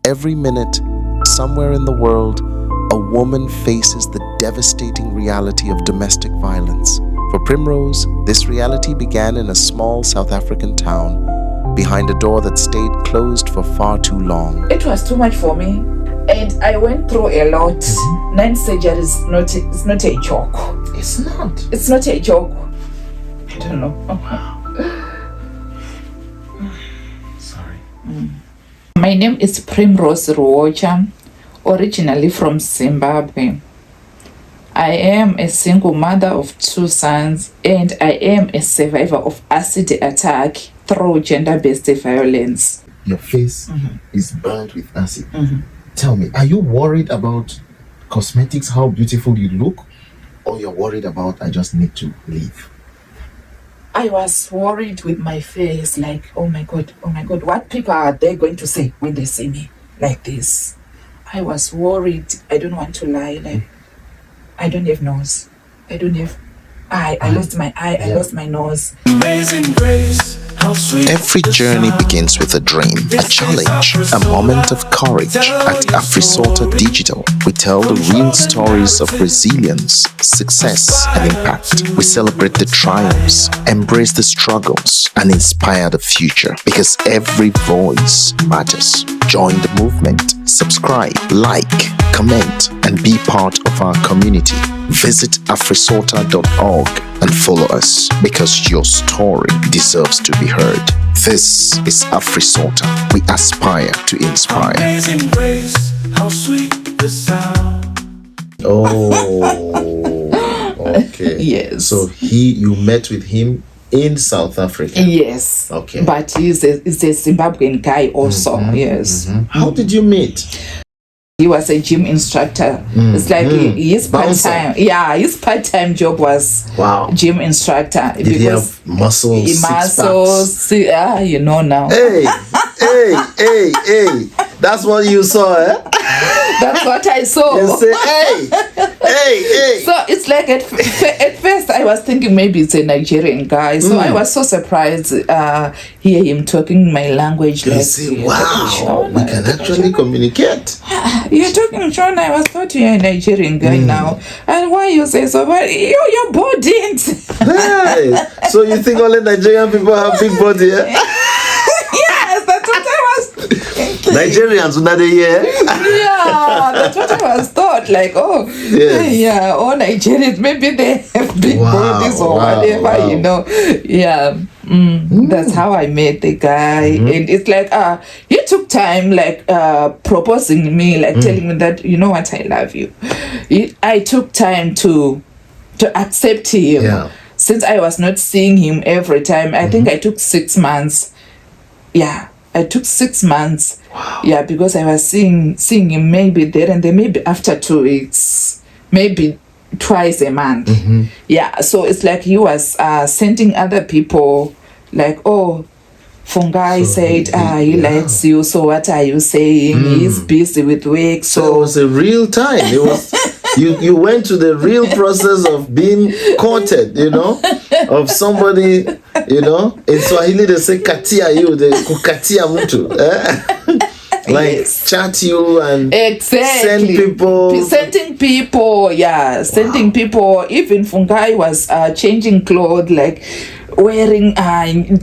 every minute, somewhere in the world, a woman faces the devastating reality of domestic violence. For Primrose, this reality began in a small South African town, behind a door that stayed closed for far too long. It was too much for me, and I went through a lot. 9 surgeries is not a joke. It's not. It's not a joke. I don't know. Sorry. My name is Primrose Ruocha, originally from Zimbabwe. I am a single mother of 2 sons, and I am a survivor of acid attack through gender-based violence. Your face is burned with acid. Tell me, are you worried about cosmetics, how beautiful you look, or you're worried about I just need to leave? I was worried with my face, like, oh my God, what people are they going to say when they see me like this? I was worried. I don't want to lie. Like, I don't have nose. I don't have eye. I lost my eye. I lost my nose. Amazing grace. Every journey begins with a dream, a challenge, a moment of courage. At AfriSorter Digital, we tell the real stories of resilience, success, and impact. We celebrate the triumphs, embrace the struggles, and inspire the future, because every voice matters. Join the movement, subscribe, like, comment, and be part of our community. Visit afrisorter.org and follow us, because your story deserves to be heard. This is AfriSorter. We aspire to inspire. Amazing grace, how sweet the sound. Oh, okay. Yes. So you met with him in South Africa? Yes. Okay. But he's a Zimbabwean guy also. Yes. How did you meet? He was a gym instructor. It's like his part-time. Yeah, his part-time job was gym instructor. Did he have muscles? Muscles. You know now. Hey. That's what you saw, eh? That's what I saw. You say, hey. So it's like at first I was thinking maybe it's a Nigerian guy. So I was so surprised hear him talking my language. You like, say, wow, we can actually communicate. You're talking Shona. I was thought you're a Nigerian guy now. And why you say so? But your body. Hey, so you think only Nigerian people have big body, eh? Yes, that's what I was thinking. Nigerians, another year. Yeah, that's what I was thought. Like, all Nigerians, maybe they have big bodies or whatever, you know. Yeah. That's how I met the guy. And it's like he took time, like proposing me, like telling me that, you know what, I love you. I took time to accept him, since I was not seeing him every time. I think I took 6 months. Yeah, I took 6 months. Yeah, because I was seeing him maybe there and then, maybe after 2 weeks, maybe twice a month. Yeah, so it's like he was sending other people, like, oh, Fungai said he likes you, so what are you saying? He's busy with work. So it was a real time. It was you went to the real process of being courted, you know, of somebody, you know. In Swahili they say katia you, they kukatia mtu, like chat you and send people. Sending people, sending people. Even Fungai was changing clothes, like wearing,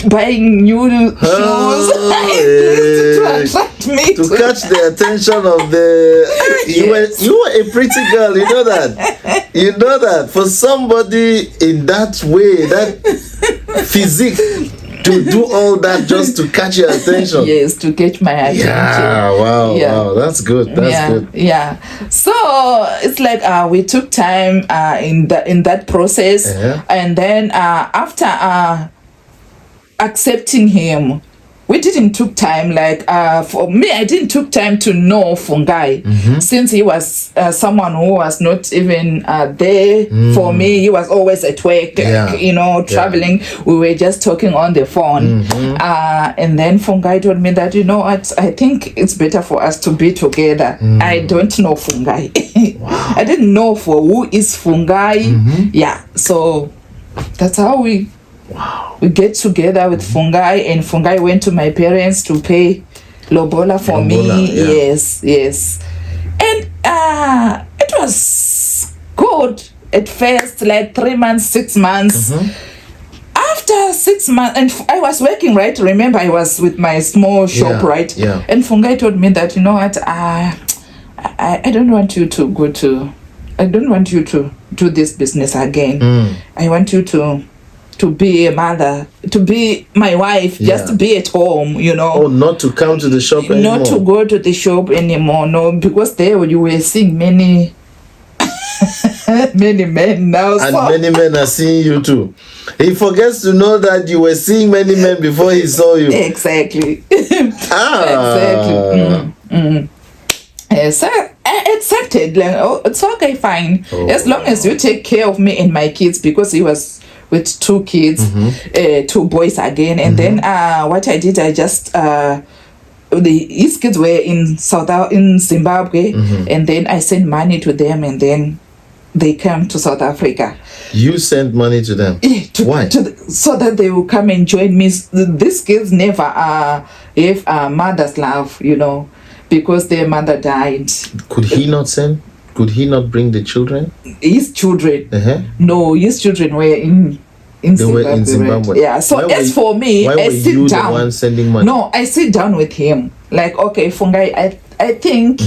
buying new shoes to attract me, to catch the attention of the. You were a pretty girl, you know that. You know that for somebody in that way, that physique, to do all that just to catch your attention. Yes, to catch my attention. Wow, that's good. That's good. Yeah. So it's like we took time in that process, and then after accepting him, we didn't took time, like for me, I didn't took time to know Fungai, since he was someone who was not even there for me. He was always at work, you know, traveling. We were just talking on the phone, and then Fungai told me that, you know what, I think it's better for us to be together. I don't know Fungai. I didn't know for who is Fungai. Yeah, so that's how we get together with Fungai, and Fungai went to my parents to pay Lobola for Lobola, me. yeah. Yes. And it was good at first, like 3 months, 6 months. After 6 months, and I was working, right? Remember, I was with my small shop, Yeah, right? yeah. And Fungai told me that, you know what, I don't want you to go to, I don't want you to do this business again. I want you to be a mother, to be my wife, just to be at home, you know. Oh, not to come to the shop anymore. Not to go to the shop anymore, no, because there you were seeing many many men now. And so. many men are seeing you too. He forgets to know that you were seeing many men before he saw you. Exactly. Ah. Exactly. So I accepted, like, oh, it's okay, fine. As long as you take care of me and my kids, because he was with 2 kids, 2 boys again. And then what I did, I just his kids were in Zimbabwe, and then I sent money to them, and then they came to South Africa. You sent money to them? Why? So that they will come and join me. These kids never have mother's love, you know, because their mother died. Could he not send? Could he not bring the children? His children? No, his children were in Zimbabwe. Were in Zimbabwe. Right? Yeah. So for me, I sit down. The one sending money? No, I sit down with him. Like, okay, Fungai, I think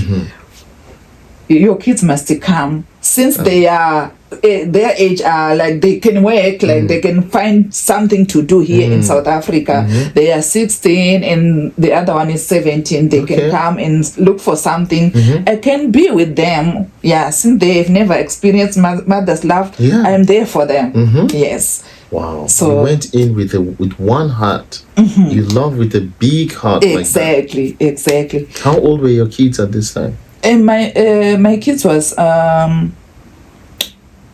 your kids must come, since they are their age, like they can work, like they can find something to do here in South Africa. They are 16 and the other one is 17. They can come and look for something. I can be with them. Yeah, since they've never experienced mother's love, I'm there for them. Yes. Wow. So you went in with one heart. You love with a big heart. Exactly, like that. Exactly. How old were your kids at this time? And my kids was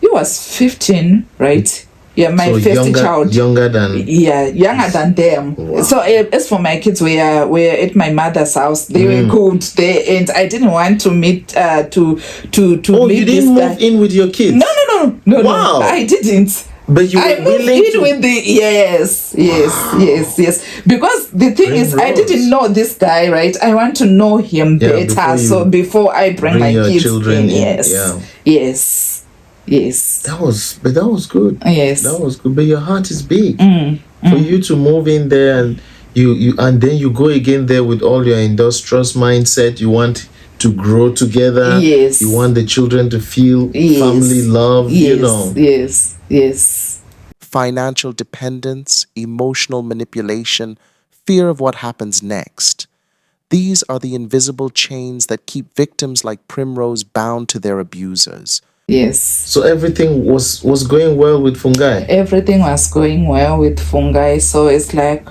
he was 15, right? Yeah, my first child. Younger than them. Wow. So as for my kids, we are at my mother's house. They were good. And I didn't want to meet to Oh, meet you didn't move in with your kids? No. Wow. No, I didn't. But you were willing to... with the yes. Because the thing is, I didn't know this guy, right? I want to know him better. Before I bring my kids children in. Yes. That was good. Yes. That was good. But your heart is big. For you to move in there and you and then you go again there with all your industrious mindset. You want to grow together. Yes. You want the children to feel family love. Yes. You know. Yes. Financial dependence, emotional manipulation, fear of what happens next. These are the invisible chains that keep victims like Primrose bound to their abusers. Yes. So everything was going well with Fungai? Everything was going well with Fungai. So it's like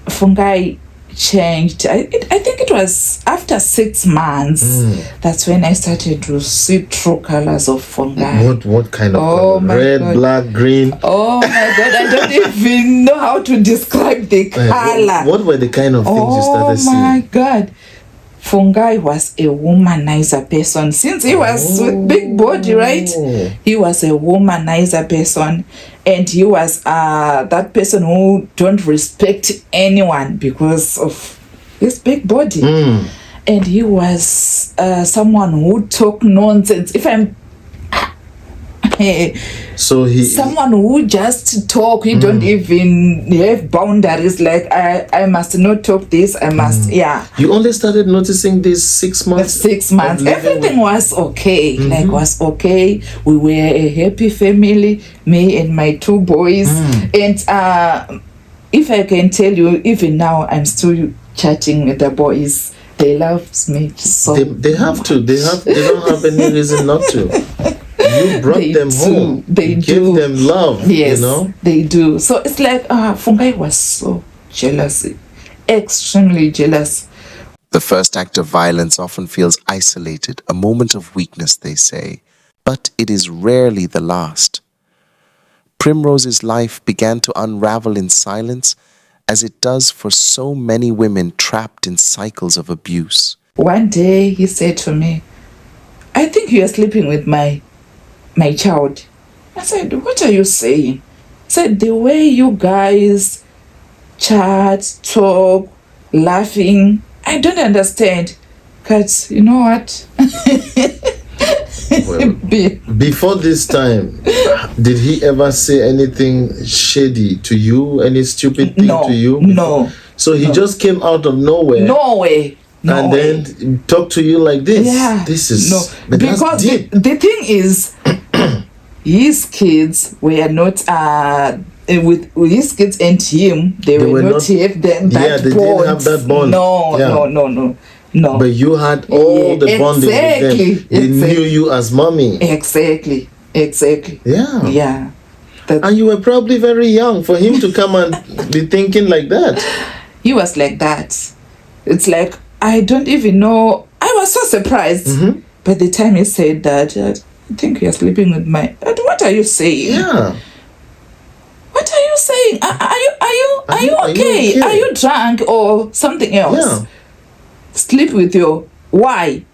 Fungai changed. I think it was after 6 months. That's when I started to see true colors of Fungai. What kind of color? Red, black, green? Oh my God, I don't even know how to describe the color. What were the kind of things you started seeing? Oh my God. Fungai was a womanizer person. Since he was with big body, right? He was a womanizer person. And he was that person who don't respect anyone because of his big body. And he was someone who talk nonsense. If I'm someone who just talk, he don't even have boundaries, like I must not talk this, I must You only started noticing this 6 months? 6 months. Everything was okay. Was okay. We were a happy family, me and my 2 boys. And if I can tell you, even now I'm still chatting with the boys. They love me so they have to. They don't have any reason not to. You brought them home. They gave them love. Yes, you know? They do. So it's like Fungai was so jealous, extremely jealous. The first act of violence often feels isolated, a moment of weakness, they say, but it is rarely the last. Primrose's life began to unravel in silence, as it does for so many women trapped in cycles of abuse. One day he said to me, I think you are sleeping with my child. I said, what are you saying? He said, the way you guys chat, talk, laughing, I don't understand. But you know what? Well, before this time, did he ever say anything shady to you? Any stupid thing to you? No. So he just came out of nowhere. No way. And then talk to you like this. Yeah. This is but because the thing is, his kids were not with his kids and him. They were not have that bond. They didn't have that bond. No. But you had all the bonding with them. They knew you as mommy. Exactly. Yeah. And you were probably very young for him to come and be thinking like that. He was like that. It's like, I don't even know. I was so surprised. By the time he said that, I think you're sleeping with my... What are you saying? Yeah. What are you saying? Are you okay? Are you drunk or something else? Yeah. Sleep with your... Why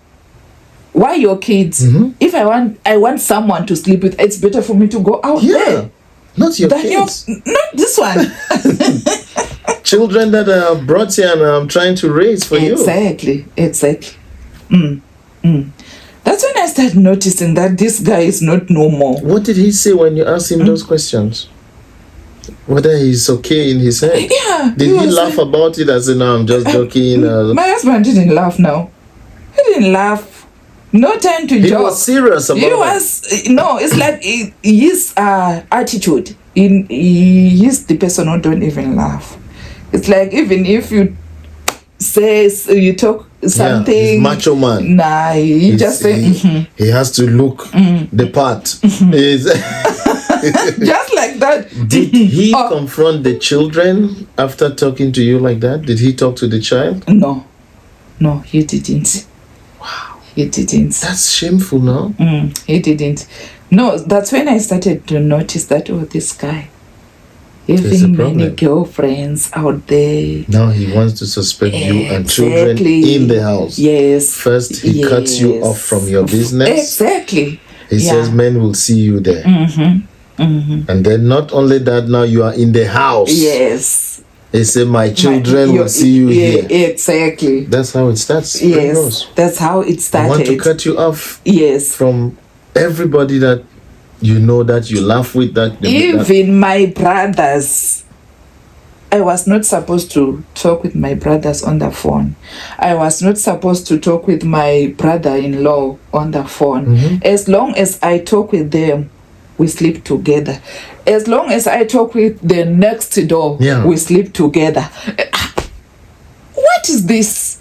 your kids? If I want someone to sleep with, it's better for me to go out there. Not your kids. Not this one. Children that are brought here and I'm trying to raise for you. Exactly. That's when I started noticing that this guy is not normal. What did he say when you asked him those questions? Whether he's okay in his head? Yeah. Did he laugh about it as in, no, I'm just joking? My husband didn't laugh now. He didn't laugh. No time to joke. He was serious about it. No, it's like his attitude. He's the person who don't even laugh. It's like even if you say, you talk something. He's macho man. Nah, he just say, he has to look the part. Just like that. Did he confront the children after talking to you like that? Did he talk to the child? No, he didn't. Wow. He didn't. That's shameful, no? He didn't. No, that's when I started to notice that, this guy, having many girlfriends out there. Now he wants to suspect you and children in the house. Yes. First, he cuts you off from your business. Exactly. He says men will see you there. And then not only that, now you are in the house. Yes. He said, my children will see you here. Exactly. That's how it starts. Yes. That's how it started. I want to cut you off. Yes. From everybody that you know, that you laugh with, even my brothers. I was not supposed to talk with my brothers on the phone. I was not supposed to talk with my brother-in-law on the phone. As long as I talk with them, we sleep together. As long as I talk with the next door, we sleep together. What is this?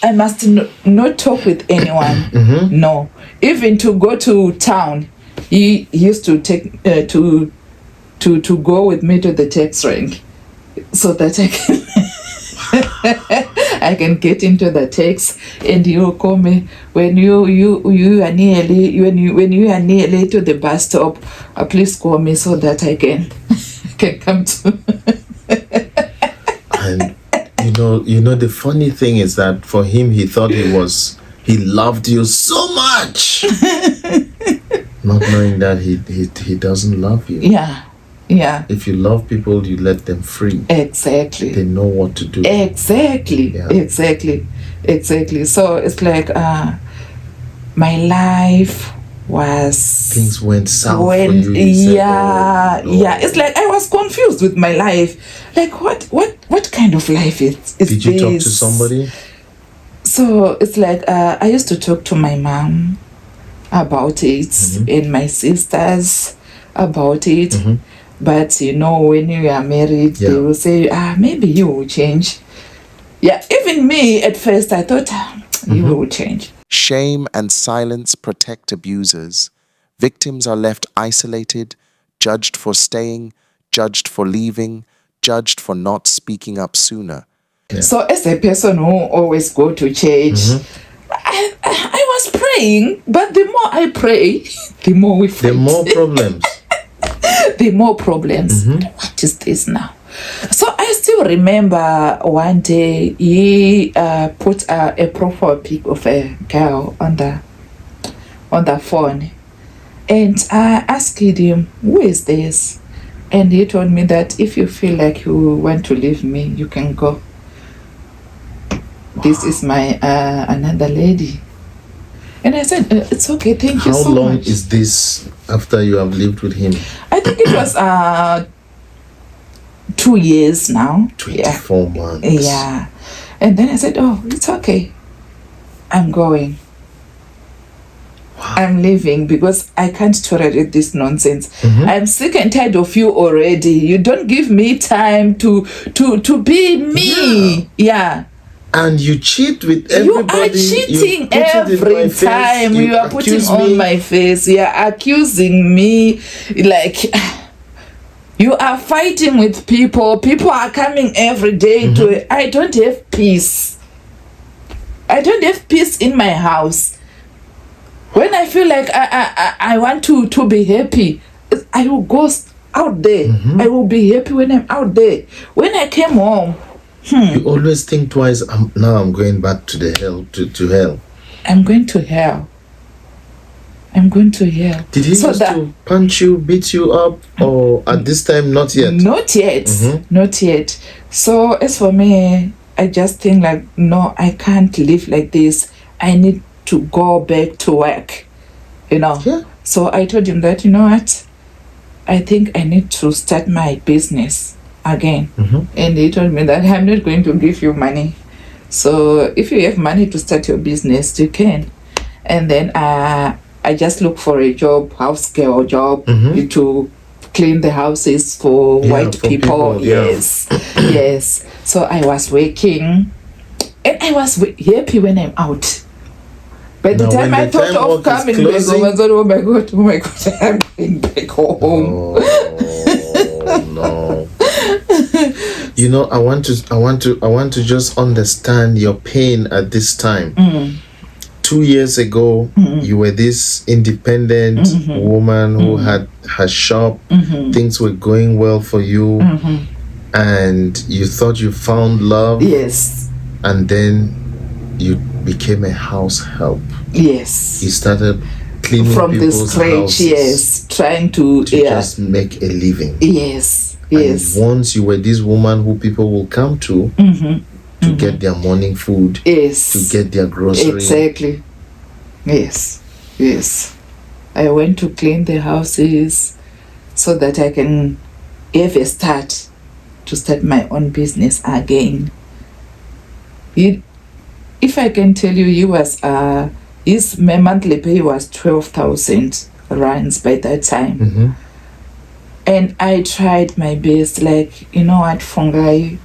I must not talk with anyone. No. Even to go to town, he used to take to go with me to the tax rank so that I can get into the tax, and he will call me when you are nearly to the bus stop. Please call me so that I can come to. And you know the funny thing is that for him, he thought he loved you so much. Not knowing that he doesn't love you. Yeah. If you love people, you let them free. Exactly. They know what to do. Exactly. Yeah. Exactly. So it's like my life was... Things went south for you. Yeah. It's like I was confused with my life. Like what kind of life is Did you this? talk to somebody? So it's like I used to talk to my mom about it, and my sisters about it. But when you are married, they will say, maybe you will change. Yeah, even me at first, I thought you will change. Shame and silence protect abusers. Victims are left isolated, judged for staying, judged for leaving, judged for not speaking up sooner. Yeah. So as a person who always go to church, I was praying, but the more I pray, the more we fight. The more problems. The more problems. What is this now? So I still remember one day he put a profile pic of a girl on the phone, and I asked him, who is this? And he told me that if you feel like you want to leave me, you can go. this is my another lady. And I said, it's okay, thank you so much. How long is this after you have lived with him? I think it was 2 years now. 24 months. Yeah. And then I said, oh, it's okay. I'm going. I'm leaving because I can't tolerate this nonsense. I'm sick and tired of you already. You don't give me time to be me. Yeah. And you cheat with everybody. You are cheating every time. You are putting on my face. You are accusing me. Like, you are fighting with people. People are coming every day to. I don't have peace. I don't have peace in my house. When I feel like I want to be happy, I will go out there. I will be happy when I'm out there. When I came home, you always think twice. Now I'm going back to the hell, to hell. I'm going to hell. I'm going to hell. Did he used to punch you, beat you up, or at this time not yet? Not yet. Not yet. So as for me, I just think like, no, I can't live like this. I need to go back to work. You know. Yeah. So I told him that, you know what? I think I need to start my business again. And he told me that I'm not going to give you money. So if you have money to start your business, you can. And then I just look for a job, house girl job, to clean the houses for white people. Yes. Yes. So I was working and I was happy when I'm out. By the time I thought of coming back home, I thought, oh my God, I'm going back home. Oh, no. You know, I want to just understand your pain at this time. 2 years ago, you were this independent woman who had her shop. Things were going well for you, and you thought you found love. Yes. And then you became a house help. Yes. You started cleaning from the people's scratch. houses. Yes, trying to just make a living. Yes. Yes. And once you were this woman who people will come to get their morning food. Yes. To get their grocery. Exactly. Yes. Yes. I went to clean the houses so that I can have a start to start my own business again. If I can tell you, he was his monthly pay was 12,000 rands by that time. And I tried my best, like, you know what, Fungai,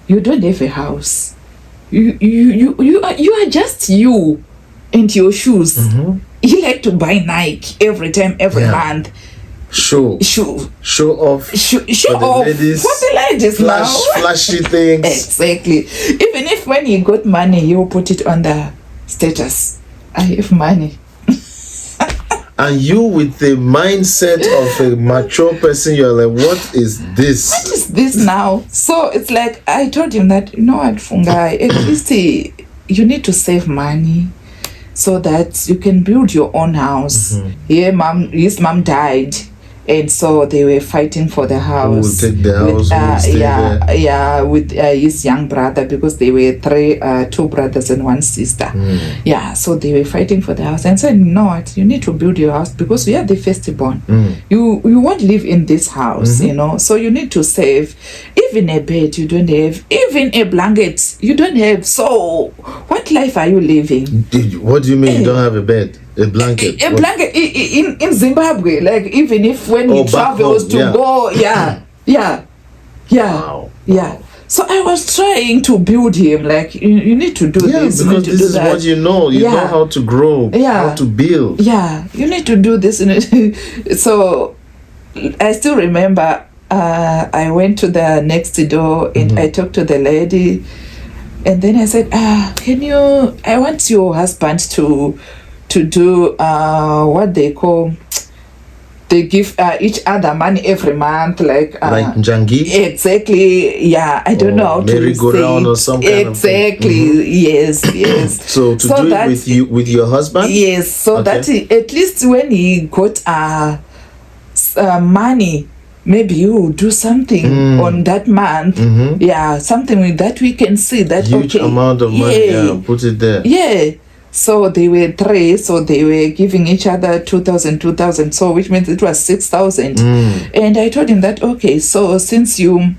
you don't have a house. You are just you and your shoes. You like to buy Nike every time, every month. Show off. Show off for the ladies now. Flashy things. Exactly. Even if when you got money, you put it on the status. I have money. And you, with the mindset of a mature person, you're like, what is this? What is this now? So it's like, I told him that, you know what, Fungai, at least you need to save money so that you can build your own house. His mom died. And so they were fighting for the house. Who will take the house? With his young brother, because they were two brothers and one sister. Yeah, so they were fighting for the house and said, no, what, you need to build your house because we are the firstborn. You won't live in this house, you know. So you need to save. Even a bed you don't have, even a blanket you don't have. So what life are you living? What do you mean you don't have a bed? A blanket? A blanket in Zimbabwe, like even if when he travels to go, Wow. So I was trying to build him, like, you need to do this. Because this is what you know. You know how to grow, how to build. Yeah, you need to do this. So I still remember I went to the next door and I talked to the lady. And then I said, I want your husband to do what they call, they give each other money every month, like Njangi? Exactly. Yeah, I don't know how to merry-go-round or some kind of thing. Exactly. Yes. So to do it with your husband? Yes. So that at least when he got money, maybe you will do something on that month. Yeah, something with that we can see that huge amount of money. Yeah, put it there. Yeah. So they were 3, so they were giving each other 2,000, so which means it was 6,000. And I told him that, okay, so since you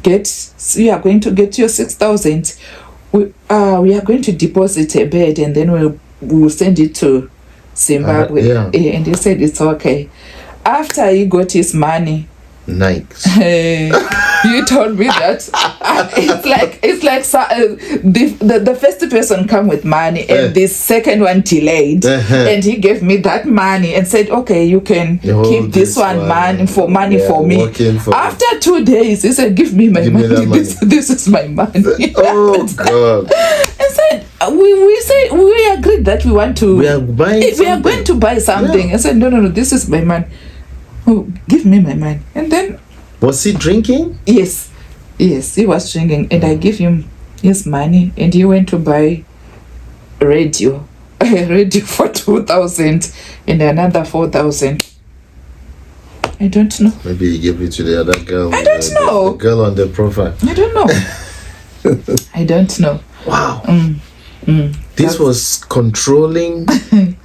are going to get your 6,000, we are going to deposit a bed and then we'll send it to Zimbabwe. And he said it's okay. After he got his money, nice. You told me that it's like the first person come with money and the second one delayed, and he gave me that money and said, okay, you can keep this one money for me. After 2 days, he said, give me my money. This is my money. Oh God. I said, we agreed that we are going to buy something. I said, no, this is my money. Oh, give me my money. And then, was he drinking? Yes, he was drinking, and I gave him his money, and he went to buy a radio for 2,000 and another 4,000. I don't know. Maybe he gave it to the other girl. I don't know. The girl on the profile. I don't know. I don't know. Wow. This was controlling.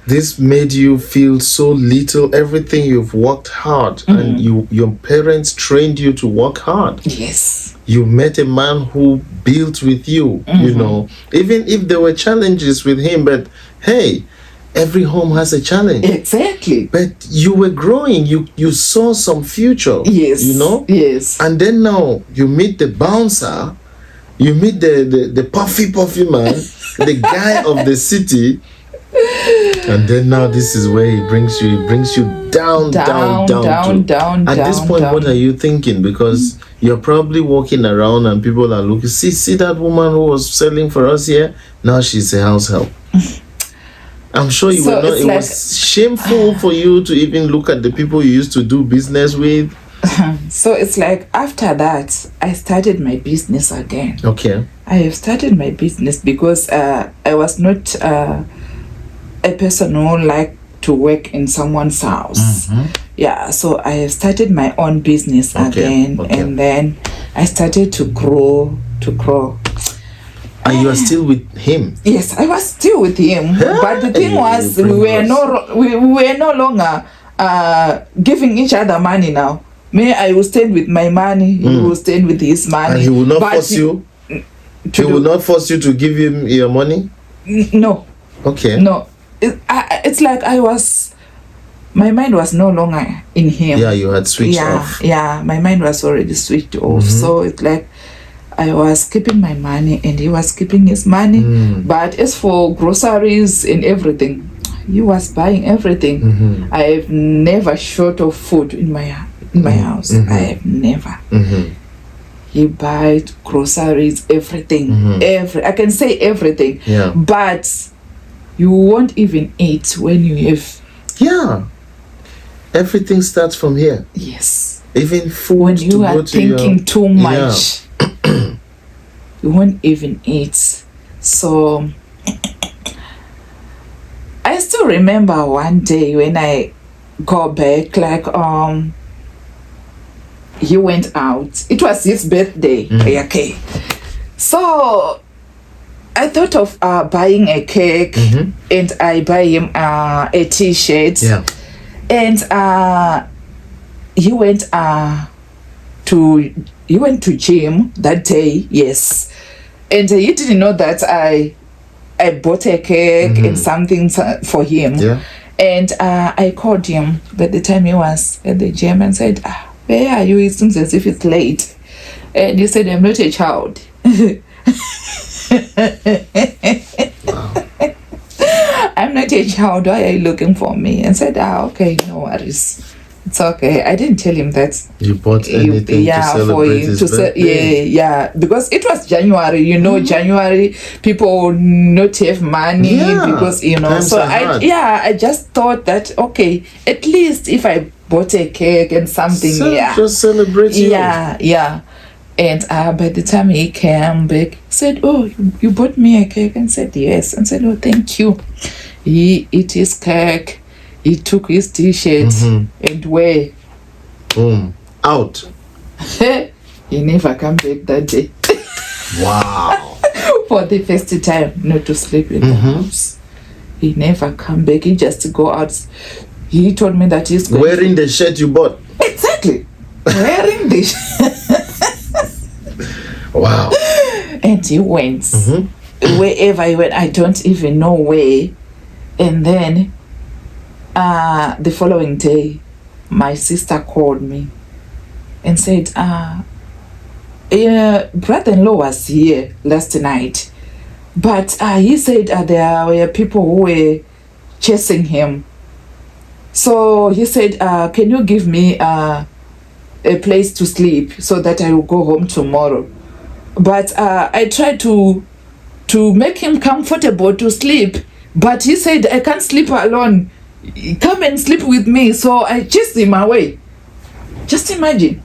This made you feel so little. Everything you've worked hard, and your parents trained you to work hard. Yes. You met a man who built with you, you know, even if there were challenges with him, but hey, every home has a challenge. Exactly. But you were growing. You saw some future. Yes. You know? Yes. And then now you meet the bouncer, you meet the puffy man, the guy of the city, and then now this is where he brings you down. At this point, what are you thinking? Because you're probably walking around and people are looking. See that woman who was selling for us here? Now she's a house help. I'm sure you were not. It was shameful for you to even look at the people you used to do business with. So it's like after that, I started my business again. Okay. I have started my business because I was not a person who liked to work in someone's house. Yeah, so I have started my own business again, and then I started to grow. And you are still with him? Yes, I was still with him. But the thing was, we were no longer giving each other money now. I will stand with my money, he will stand with his money. And he will not force you? He will not force you to give him your money? No. Okay. No. It's like my mind was no longer in him. Yeah, you had switched off. Yeah, my mind was already switched off. So it's like I was keeping my money and he was keeping his money. But as for groceries and everything, he was buying everything. I have never short of food in my house. I have never. He buys groceries, everything. I can say everything. Yeah. But you won't even eat when you have. Yeah. Everything starts from here. Yes. Even food. When you are thinking too much, you won't even eat. So I still remember one day when I got back, like he went out. It was his birthday. Okay. So I thought of buying a cake, and I buy him a t-shirt. Yeah. And he went to gym that day. Yes. And he didn't know that I bought a cake and something for him. Yeah. And I called him by the time he was at the gym and said, where are you? It seems as if it's late. And he said, I'm not a child. I'm not a child. Why are you looking for me? And said, okay, no worries. It's okay. I didn't tell him that you bought anything to celebrate his birthday. Yeah, because it was January. You know, January people will not have money because So I just thought that okay, at least if I bought a cake and something, just celebrate you. Yeah. And by the time he came back, said, oh, you bought me a cake? And said, yes. And said, oh, thank you. He ate his cake. He took his t-shirt and wear. Boom. Out. He never come back that day. Wow. For the first time, not to sleep in the house. He never come back. He just go out. He told me that he's going wearing the shirt you bought. Exactly. Wearing the Wow. And he went. Wherever he went, I don't even know where. And then the following day, my sister called me and said, brother-in-law was here last night, but he said there were people who were chasing him. So he said, can you give me a place to sleep so that I will go home tomorrow? But I tried to make him comfortable to sleep, but he said, I can't sleep alone. Come and sleep with me. So I chased him away. Just imagine,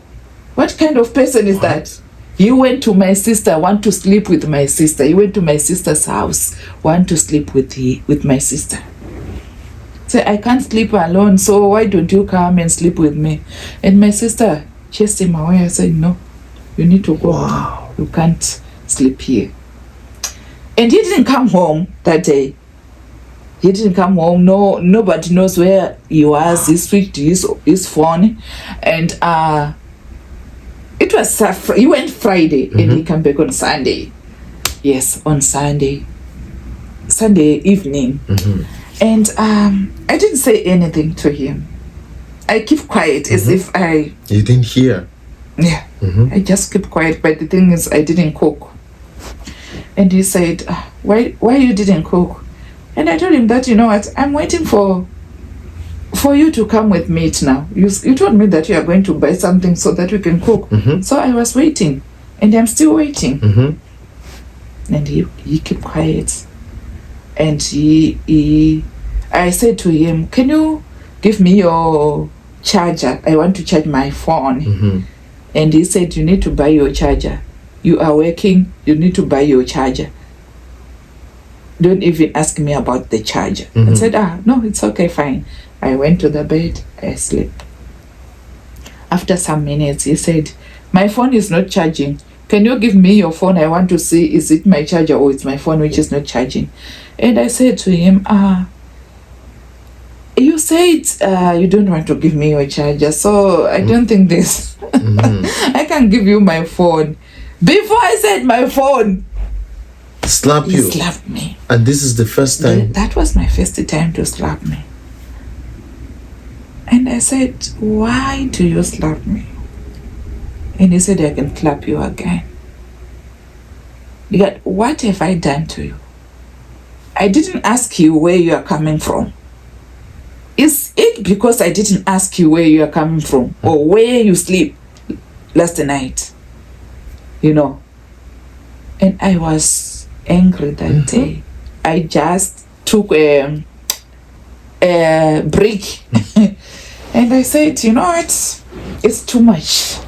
what kind of person is that? He went to my sister, want to sleep with my sister. He went to my sister's house, want to sleep with my sister. Say, I can't sleep alone, so why don't you come and sleep with me? And my sister chased him away. I said, no, you need to go home. You can't sleep here. And he didn't come home that day. He didn't come home. No, nobody knows where he was. He switched his phone, and it was he went Friday and he came back on Sunday. Yes, on Sunday evening. And I didn't say anything to him. I keep quiet as if You didn't hear. Yeah. I just keep quiet. But the thing is, I didn't cook. And he said, why you didn't cook? And I told him that, you know what, I'm waiting for you to come with meat now. You told me that you are going to buy something so that we can cook. So I was waiting, and I'm still waiting. And he kept quiet. And I said to him, can you give me your charger? I want to charge my phone. And he said, you need to buy your charger. You are working, you need to buy your charger. Don't even ask me about the charger. I said, no, it's okay, fine. I went to the bed, I slept. After some minutes, he said, my phone is not charging. Can you give me your phone? I want to see, is it my charger or it's my phone which is not charging? And I said to him, you said you don't want to give me your charger, so I don't think this. I can give you my phone. Before I said my phone, slap you. He slapped me. And this is the first time? That was my first time to slap me. And I said, why do you slap me? And he said, I can slap you again. Because what have I done to you? I didn't ask you where you are coming from. Is it because I didn't ask you where you are coming from or where you sleep last night? You know? And I was angry that day. I just took a break. And I said, you know what? It's too much.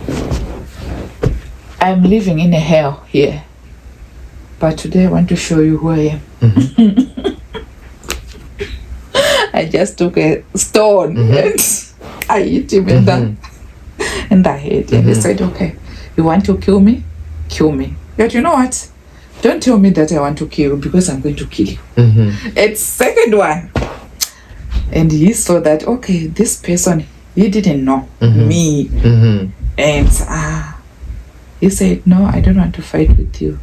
I'm living in a hell here. But today I want to show you who I am. I just took a stone and I hit him in the head. And he said, okay, you want to kill me? Kill me. But you know what? Don't tell me that I want to kill you because I'm going to kill you. It's second one. And he saw that, okay, this person, he didn't know me. And he said, no, I don't want to fight with you.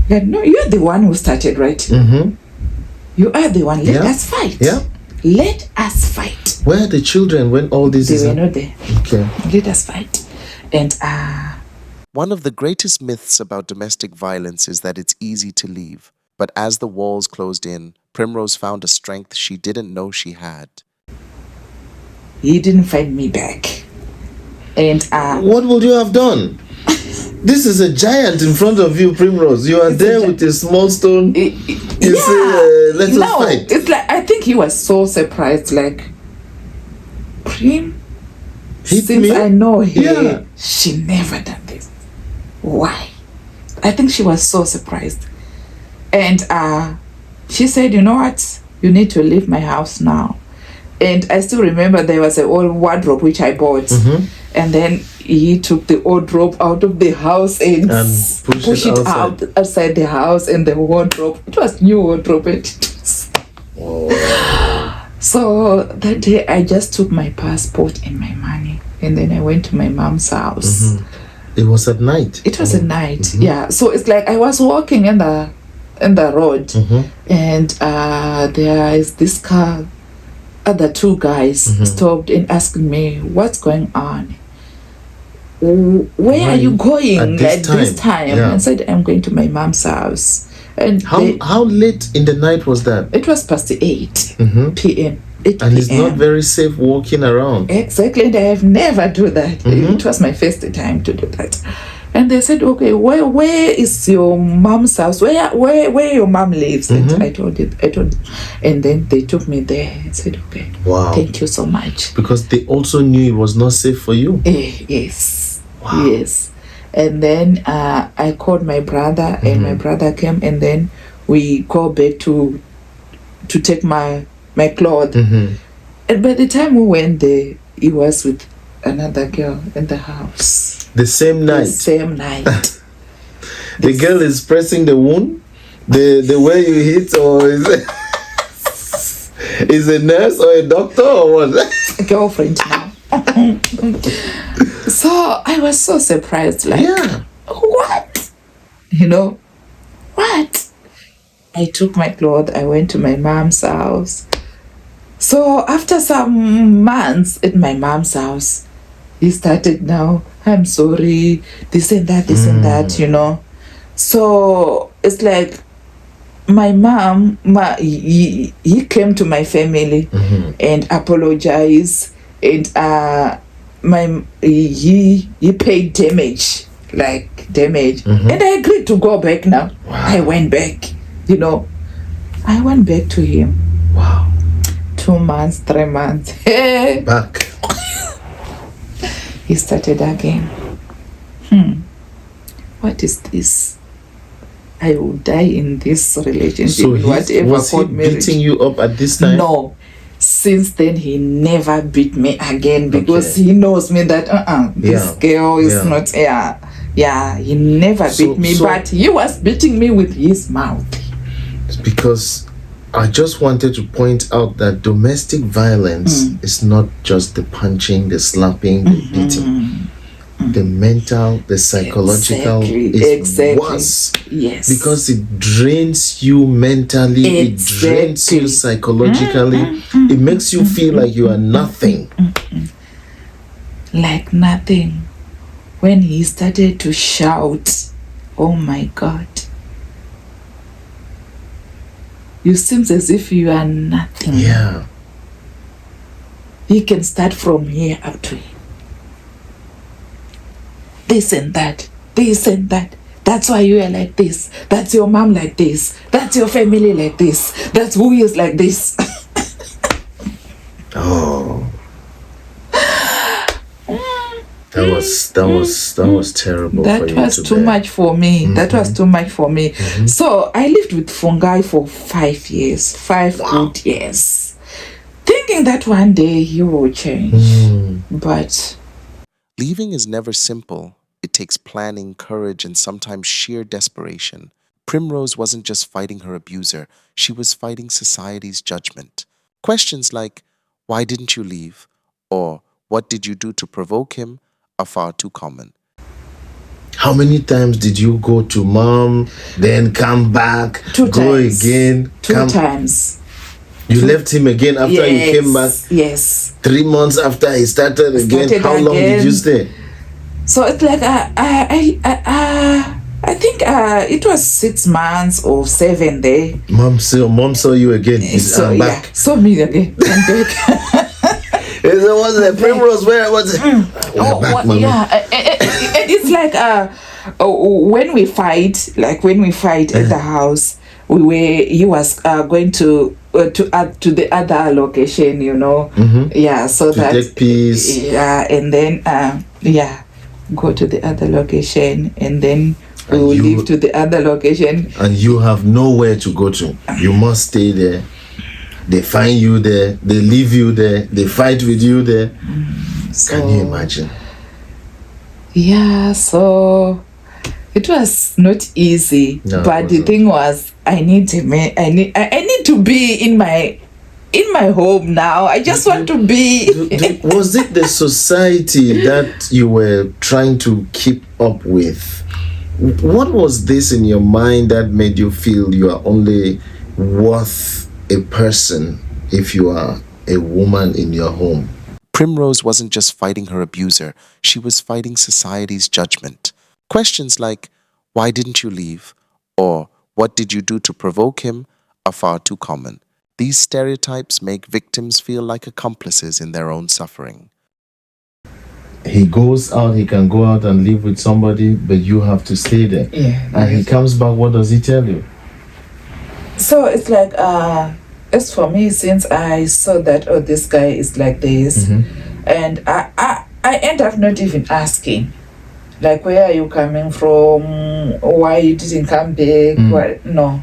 Said, no, you're the one who started, right? You are the one. Let us fight. Yeah. Let us fight. Where are the children when all this is? They were not there. Okay. Let us fight. And One of the greatest myths about domestic violence is that it's easy to leave. But as the walls closed in, Primrose found a strength she didn't know she had. he didn't find me back. And what would you have done? This is a giant in front of you, Primrose. You are there with a small stone. You say, let us fight. It's like, I think he was so surprised, like, Prim, Hit since me? I know her, she never done this. Why? I think she was so surprised. And she said, you know what? You need to leave my house now. And I still remember there was an old wardrobe which I bought. And then he took the wardrobe out of the house and pushed it outside the house, and the wardrobe, it was new wardrobe. So that day I just took my passport and my money, and then I went to my mom's house. It was at night. It was at night, yeah. So it's like I was walking in the road, and there is this car. Other two guys stopped and asked me, "What's going on? Where are you going at this time?" Yeah. I said, "I'm going to my mom's house." And how late in the night was that? It was past 8 p.m. 8 And p.m. it's not very safe walking around. Exactly, and I have never do that. It was my first time to do that. And they said, "Okay, where is your mom's house? Where your mom lives?" And I told it. And then they took me there and said, "Okay, wow, thank you so much." Because they also knew it was not safe for you. Yes. Wow. Yes. And then I called my brother, and my brother came, and then we go back to take my clothes. And by the time we went there, he was with another girl in the house. The same night. The same night. The girl is pressing the wound. The way you hit, or is a nurse or a doctor or what? A girlfriend now. So I was so surprised, like, what? What? I took my clothes, I went to my mom's house. So after some months at my mom's house, he started now, "I'm sorry, this and that, So it's like my mom, he came to my family and apologized, and he paid damage, and I agreed to go back now. Wow. I went back, I went back to him. Wow. 2 months, 3 months. Back. He started again. What is this? I will die in this relationship. So was he beating you up at this time? No. Since then, he never beat me again, because he knows me that this girl is not. He never beat me, but he was beating me with his mouth. Because I just wanted to point out that domestic violence is not just the punching, the slapping, the beating. The mental, the psychological is worse. Yes. Because it drains you mentally, it drains you psychologically. It makes you feel like you are nothing. Like nothing. When he started to shout, oh my God. You seem as if you are nothing. Yeah. He can start from here up to here. This and that, this and that. That's why you are like this. That's your mom like this. That's your family like this. That's who is like this. Oh. That was terrible. That was too much for me. That was too much for me. So I lived with Fungai for 5 years, 5 good years, thinking that one day he will change. But leaving is never simple. It takes planning, courage, and sometimes sheer desperation. Primrose wasn't just fighting her abuser, she was fighting society's judgment. Questions like, why didn't you leave? Or what did you do to provoke him? Are far too common. How many times did you go to mom, then come back, 2 go times. again? 2 times. You left him again after you came back? Yes. 3 months after he started again? How long did you stay? So it's like I think it was 6 months or 7 there. Mom saw you again. So I'm back. yeah, saw me again. I'm back. It was the Primrose. Where was it? Back, yeah, it's like when we fight at the house, he was going to add to the other location, Yeah, so to that take peace. Yeah, and then go to the other location, and then we will leave to the other location. And you have nowhere to go to. You must stay there. They find you there. They leave you there. They fight with you there. So, can you imagine? Yeah, so it was not easy, No, it but the wasn't. thing was, I need to be in my home now. I just want to be. Was it the society that you were trying to keep up with? What was this in your mind that made you feel you are only worth a person if you are a woman in your home? Primrose wasn't just fighting her abuser, she was fighting society's judgment. Questions like, why didn't you leave? Or, what did you do to provoke him? Are far too common. These stereotypes make victims feel like accomplices in their own suffering. He goes out, he can go out and live with somebody, but you have to stay there. Yeah. And he comes back, what does he tell you? So it's like, as for me, since I saw that, oh, this guy is like this, and I end up not even asking, like, where are you coming from? Why you didn't come back? Why? No,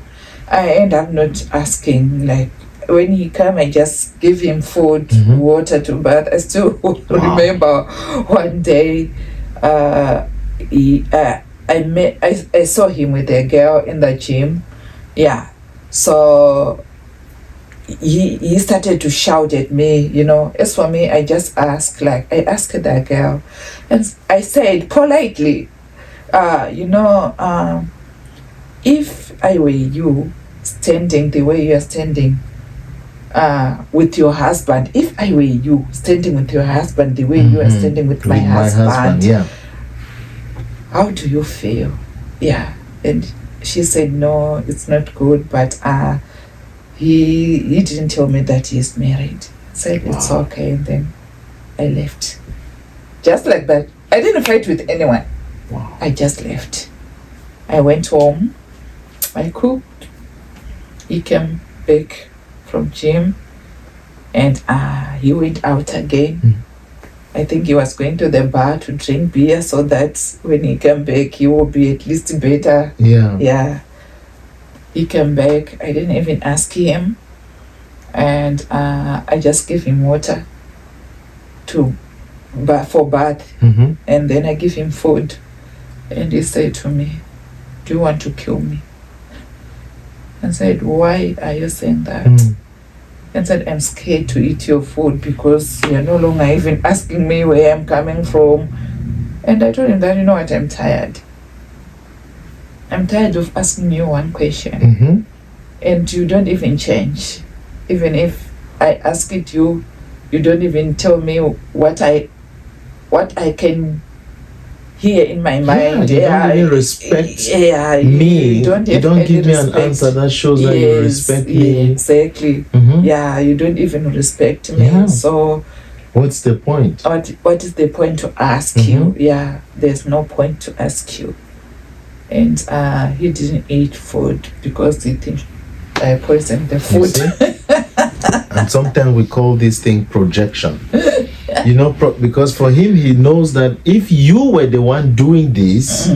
I end up not asking. Like, when he come, I just give him food, water to bath. I still remember one day, I saw him with a girl in the gym. Yeah. So he started to shout at me, As for me, I just asked, I asked that girl, and I said politely, if I were you standing the way you are standing with your husband, if I were you standing with your husband the way you are standing with my husband, yeah. How do you feel? Yeah. And she said, no, it's not good, but he didn't tell me that he's married. I said, it's okay, and then I left. Just like that. I didn't fight with anyone. Wow. I just left. I went home. I cooked. He came back from gym, and he went out again. I think he was going to the bar to drink beer so that when he came back, he will be at least better. Yeah. Yeah. He came back. I didn't even ask him. And I just gave him water for bath. And then I give him food. And he said to me, do you want to kill me? I said, why are you saying that? And said, I'm scared to eat your food because you're no longer even asking me where I'm coming from. And I told him that, you know what, I'm tired. I'm tired of asking you one question. And you don't even change. Even if I ask it you don't even tell me what I can hear in my mind. You don't even respect me. You don't give me an answer that shows that you respect me. Exactly. Yeah, you don't even respect me. Yeah. So what's the point? What is the point to ask you? Yeah, there's no point to ask you. And he didn't eat food because he thinks I poisoned the food. And sometimes we call this thing projection. Because for him, he knows that if you were the one doing this,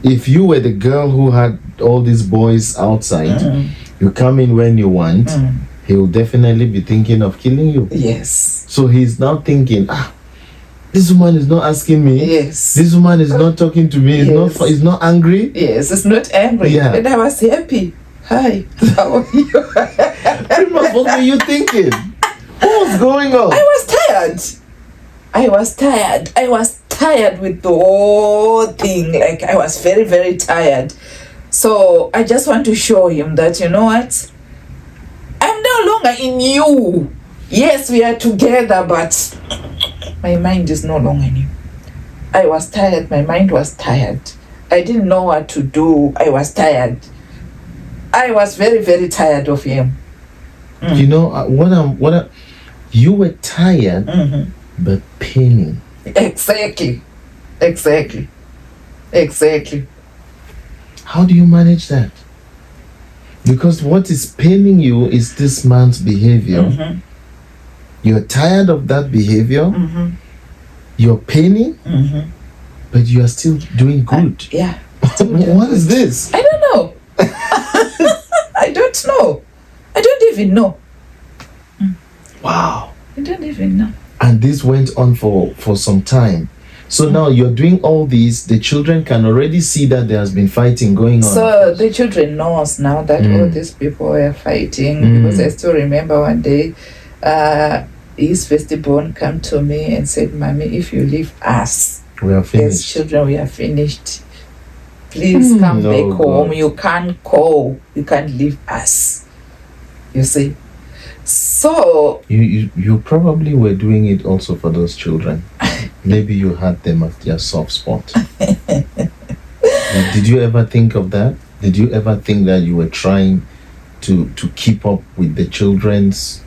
if you were the girl who had all these boys outside, you come in when you want, he will definitely be thinking of killing you. Yes. So he's now thinking, this woman is not asking me. Yes. This woman is not talking to me. He's not angry. Yes, it's not angry. Yeah. And I was happy. Hi, how are you? Primrose, what were you thinking? What was going on? I was tired. I was tired with the whole thing. Like, I was very, very tired. So I just want to show him that, you know what? I'm no longer in you. Yes, we are together, but my mind is no longer in you. I was tired. My mind was tired. I didn't know what to do. I was tired. I was very, very tired of him. You know, you were tired, but paining. Exactly. How do you manage that? Because what is paining you is this man's behavior. You're tired of that behavior. You're paining, but you are still doing good. Yeah. What is this? I don't know. I don't know. I don't even know. Wow. I don't even know. And this went on for some time. So now you're doing all these, the children can already see that there has been fighting going on. So the children knows now that all these people were fighting, because I still remember one day his firstborn came to me and said, "Mommy, if you leave us We are as finished. children, we are finished. Please come No, back home. God. You can't go. You can't leave us." You see? So You probably were doing it also for those children. Maybe you had them at their soft spot. Did you ever think of that? Did you ever think that you were trying to keep up with the children's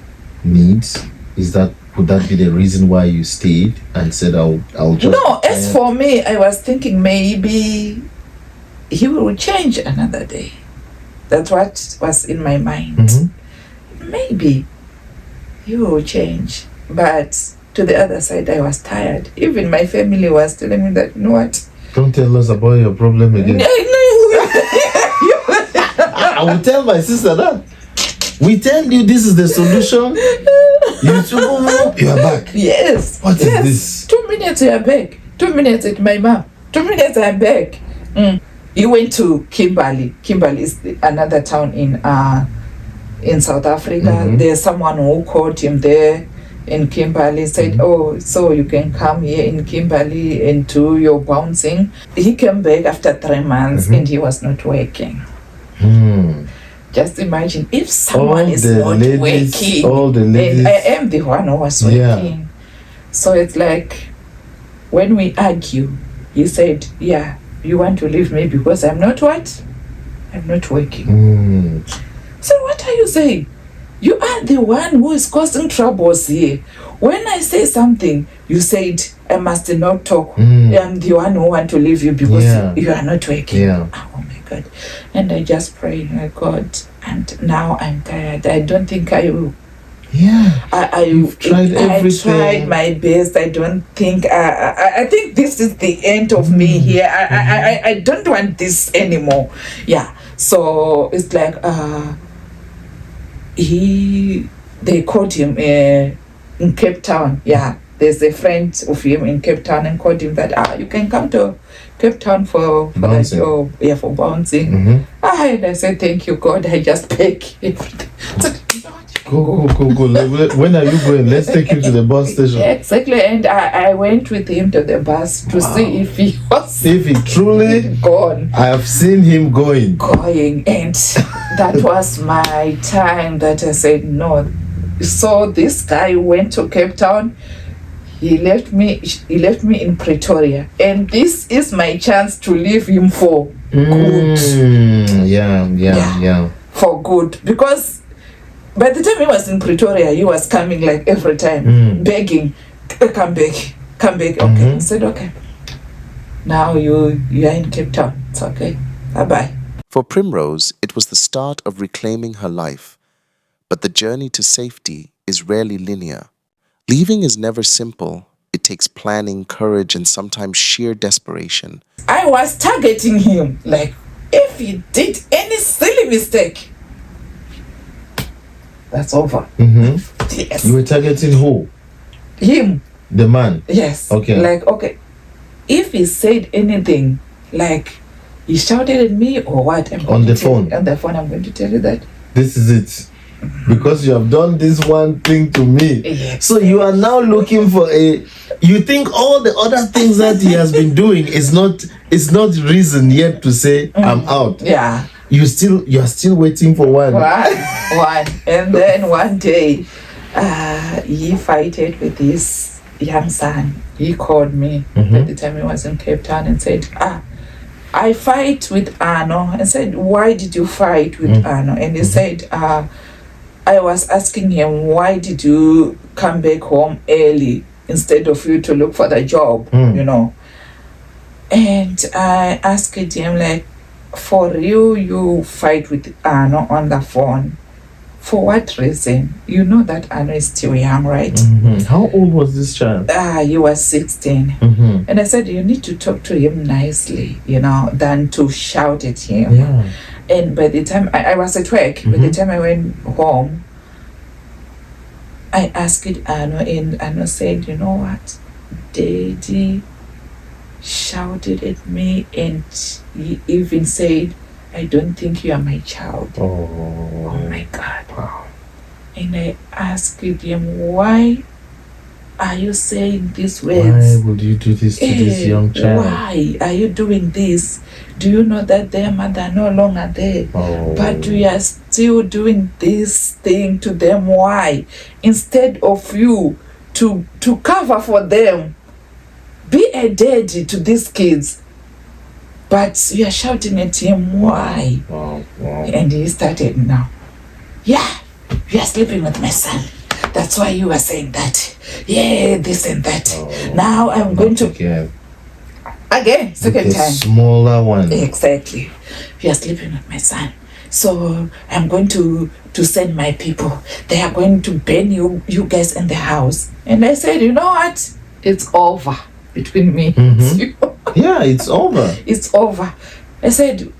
needs? Would that be the reason why you stayed and said I'll just no, as for me, I was thinking maybe he will change another day. That's what was in my mind. Maybe he will change. But to the other side, I was tired. Even my family was telling me that, you know what? Don't tell us about your problem again. I will tell my sister that. We tell you this is the solution. You are back. Yes. What is this? 2 minutes, you are back. 2 minutes with my mom. 2 minutes, I'm back. He went to Kimberley. Kimberley is another town in South Africa. There's someone who called him there in Kimberley, said, "Oh, so you can come here in Kimberley and do your bouncing." He came back after 3 months and he was not working. Just imagine if someone is not working, all the ladies, and I am the one who was working. So it's like, when we argue, he said, "Yeah, you want to leave me because I'm not what? I'm not working." So what are you saying? You are the one who is causing troubles here. When I say something, you said, "I must not talk. I'm the one who want to leave you because you are not working." Oh my God. And I just prayed, my God, and now I'm tired. I don't think I will. You've tried everything. I tried my best. I don't think I think this is the end of me here. I don't want this anymore. So it's like they called him in Cape Town. There's a friend of him in Cape Town and called him that you can come to Cape Town for the job, for bouncing. And I said, "Thank you, God. I just pack everything." So, Go. When are you going? Let's take you to the bus station. Exactly, and I went with him to the bus to see if he was truly gone. I have seen him going, and that was my time that I said no. So this guy went to Cape Town. He left me in Pretoria, and this is my chance to leave him for good. For good, because by the time he was in Pretoria, he was coming like every time, begging, come back. Okay, I said, okay. Now you are in Cape Town. It's okay. Bye-bye. For Primrose, it was the start of reclaiming her life. But the journey to safety is rarely linear. Leaving is never simple. It takes planning, courage, and sometimes sheer desperation. I was targeting him. Like, if he did any silly mistake, that's over. Yes. You were targeting who? Him. The man? Yes. Okay. Like, okay, if he said anything, like he shouted at me or what? On the phone, I'm going to tell you that. This is it. Because you have done this one thing to me. Yes. So you are now looking for you think all the other things that he has been doing is not reason yet to say I'm out. Yeah. You are still waiting for one. One. And then one day, he fighted with his young son. He called me at the time he was in Cape Town and said, I fight with Arno. And said, why did you fight with Arno? And he said, I was asking him, why did you come back home early instead of you to look for the job, And I asked him, like, for you fight with Arno on the phone. For what reason? You know that Arno is still young, right? How old was this child? He was 16. And I said, you need to talk to him nicely, than to shout at him. Yeah. And by the time I was at work, by the time I went home, I asked Arno, and Arno said, you know what, Daddy, shouted at me, and he even said, I don't think you are my child. Oh my God. Wow. And I asked him, why are you saying these words? Why would you do this to this young child? Why are you doing this? Do you know that their mother no longer there? But we are still doing this thing to them. Why? Instead of you to cover for them, be a daddy to these kids. But you are shouting at him, why? Wow. And he started now. Yeah, you are sleeping with my son. That's why you were saying that. Yeah, this and that. Now I'm going to... Again, second time. Smaller one. Exactly. You are sleeping with my son. So I'm going to send my people. They are going to burn you guys in the house. And I said, you know what? It's over between me and you. Yeah, it's over. It's over. I said,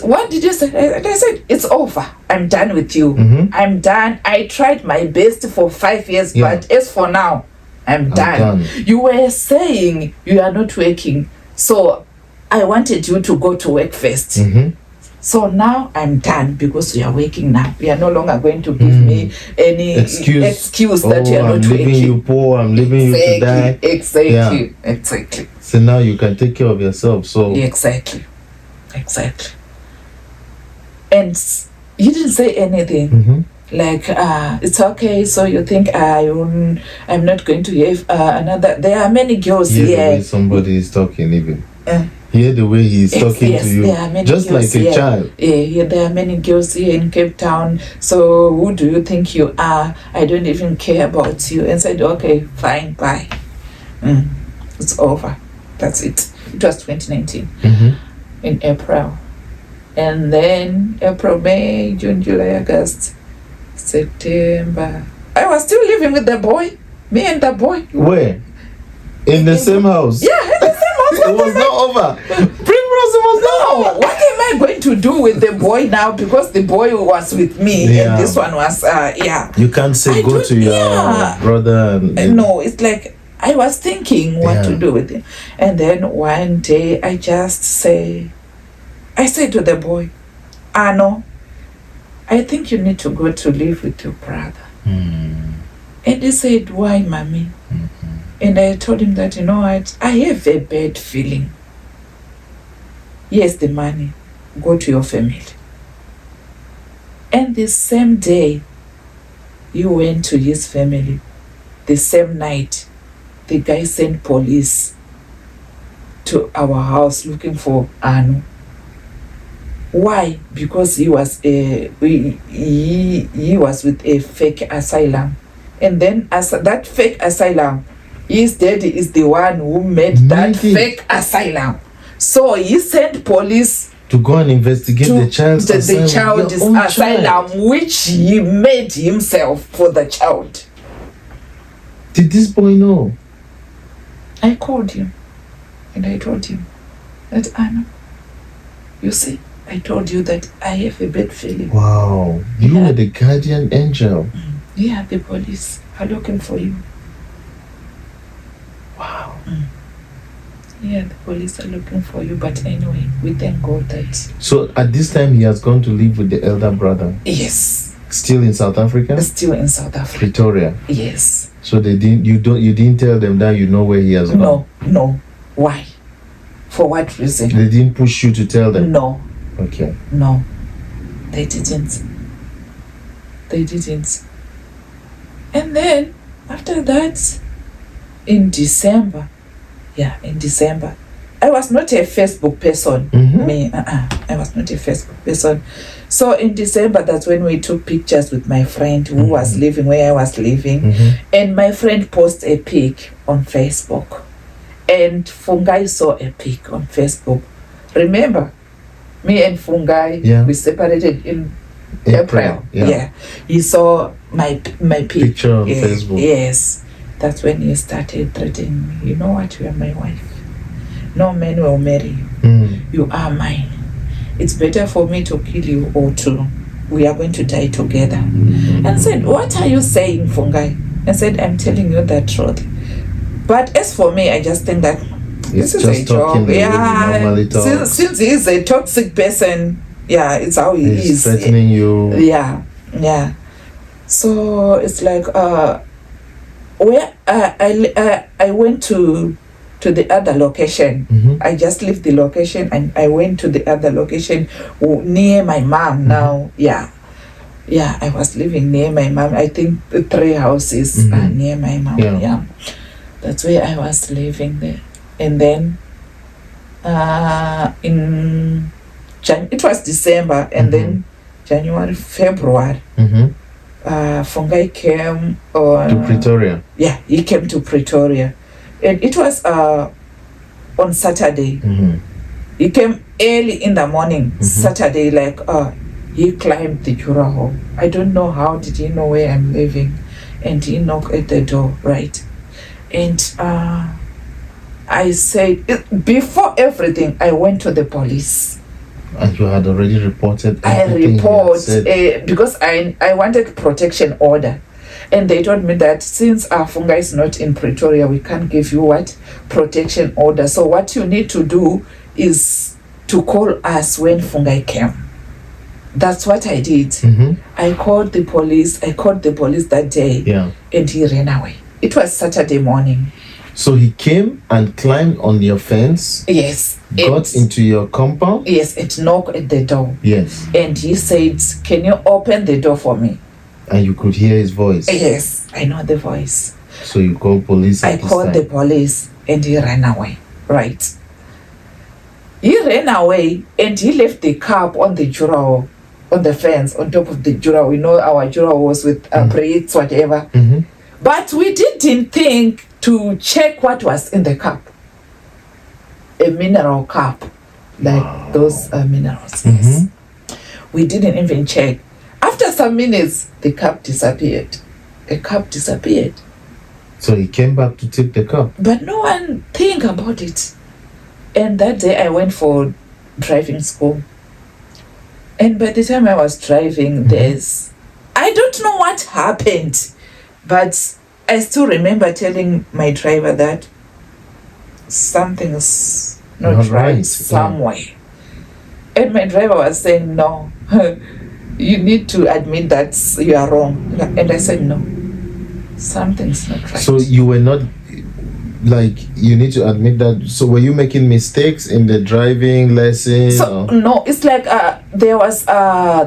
what did you say? And I said, it's over. I'm done with you. I'm done. I tried my best for 5 years, but as for now, I'm done. You were saying you are not working. So I wanted you to go to work first. So now I'm done because we are working now. You are no longer going to give me any excuse that you are not working. I'm leaving you poor. I'm leaving you to die. Exactly. So now you can take care of yourself. So exactly. And you didn't say anything. Like, it's okay, so you think I'm not going to have another... There are many girls here. The way somebody is talking even. Hear the way he is talking to you. Just like a child. Yeah, there are many girls here in Cape Town. So who do you think you are? I don't even care about you. And said, okay, fine, bye. It's over. That's it. It was 2019 in April. And then April, May, June, July, August, September. I was still living with the boy. Me and the boy. Where? In the same house? Yeah, in the same house. It was not over. Primrose was not over. What am I going to do with the boy now? Because the boy was with me and this one was, You can't say go to your brother. No, it's like I was thinking what to do with him. And then one day I said to the boy, no, I think you need to go to live with your brother. And he said, why, mommy? And I told him that, you know what, I have a bad feeling. Here's the money. Go to your family. And the same day, you went to his family. The same night, the guy sent police to our house looking for Anu. Why? Because he was he was with a fake asylum. And then as that fake asylum, his daddy is the one who made that fake asylum. So he sent police to go and investigate the child's asylum, which he made himself for the child. Did this boy know? I called him and I told him that, Anna, you see, I told you that I have a bad feeling. Wow, you were the guardian angel. Yeah, the police are looking for you. Wow. Yeah, the police are looking for you, but anyway, we thank God that... So at this time he has gone to live with the elder brother? Yes. Still in South Africa? Still in South Africa. Pretoria? Yes. So you didn't tell them that you know where he has gone? No. Why? For what reason? They didn't push you to tell them? No. Okay. No. They didn't. And then, after that, in December, I was not a Facebook person. I was not a Facebook person. So in December, that's when we took pictures with my friend who was living where I was living. And my friend posted a pic on Facebook. And Fungai saw a pic on Facebook. Remember, me and Fungai, we separated in April. Yeah. He saw my picture on Facebook. Yes. That's when he started threatening me. You know what? You are my wife. No man will marry you. You are mine. It's better for me to kill you or we are going to die together. And I said, what are you saying, Fungai? I said, I'm telling you the truth. But as for me, I just think that This is just a talking joke. the way he Yeah. normally talks. Since he's a toxic person, yeah, it's how he He's is. threatening you. Yeah. So it's like where I went to the other location. Mhm. I just left the location and I went to the other location near my mom now. Yeah, I was living near my mom. I think the 3 houses are near my mom. Yeah, that's where I was living there. And then it was December, and then January, February, Fungai came To Pretoria. Yeah, he came to Pretoria, and it was on Saturday. He came early in the morning, Saturday, like he climbed the Jura Hall. I don't know how did he know where I'm living, and he knocked at the door, right? And I said, before everything, I went to the police. And you had already reported I everything report because I wanted protection order, and they told me that since our Funga is not in Pretoria, we can't give you what protection order. So what you need to do is to call us when Funga came. That's what I did. I called the police. That day, and he ran away. It was Saturday morning. So he came and climbed on your fence. Yes. Got into your compound. Yes, it knocked at the door. Yes. And he said, "Can you open the door for me?" And you could hear his voice. Yes, I know the voice. So you called police. I called the police, and he ran away. Right. He ran away, and he left the car on the Jura, on the fence, on top of the Jura. We know our Jura was with braids, whatever. But we didn't think to check what was in the cup. A mineral cup, like those minerals. Yes. We didn't even check. After some minutes, the cup disappeared. The cup disappeared. So he came back to take the cup. But no one think about it. And that day I went for driving school. And by the time I was driving, I don't know what happened, but I still remember telling my driver that something's not right somewhere. And my driver was saying, "No, you need to admit that you are wrong." And I said, "No, something's not right." So you were not, like, you need to admit that. So were you making mistakes in the driving lesson? So, no, it's like there was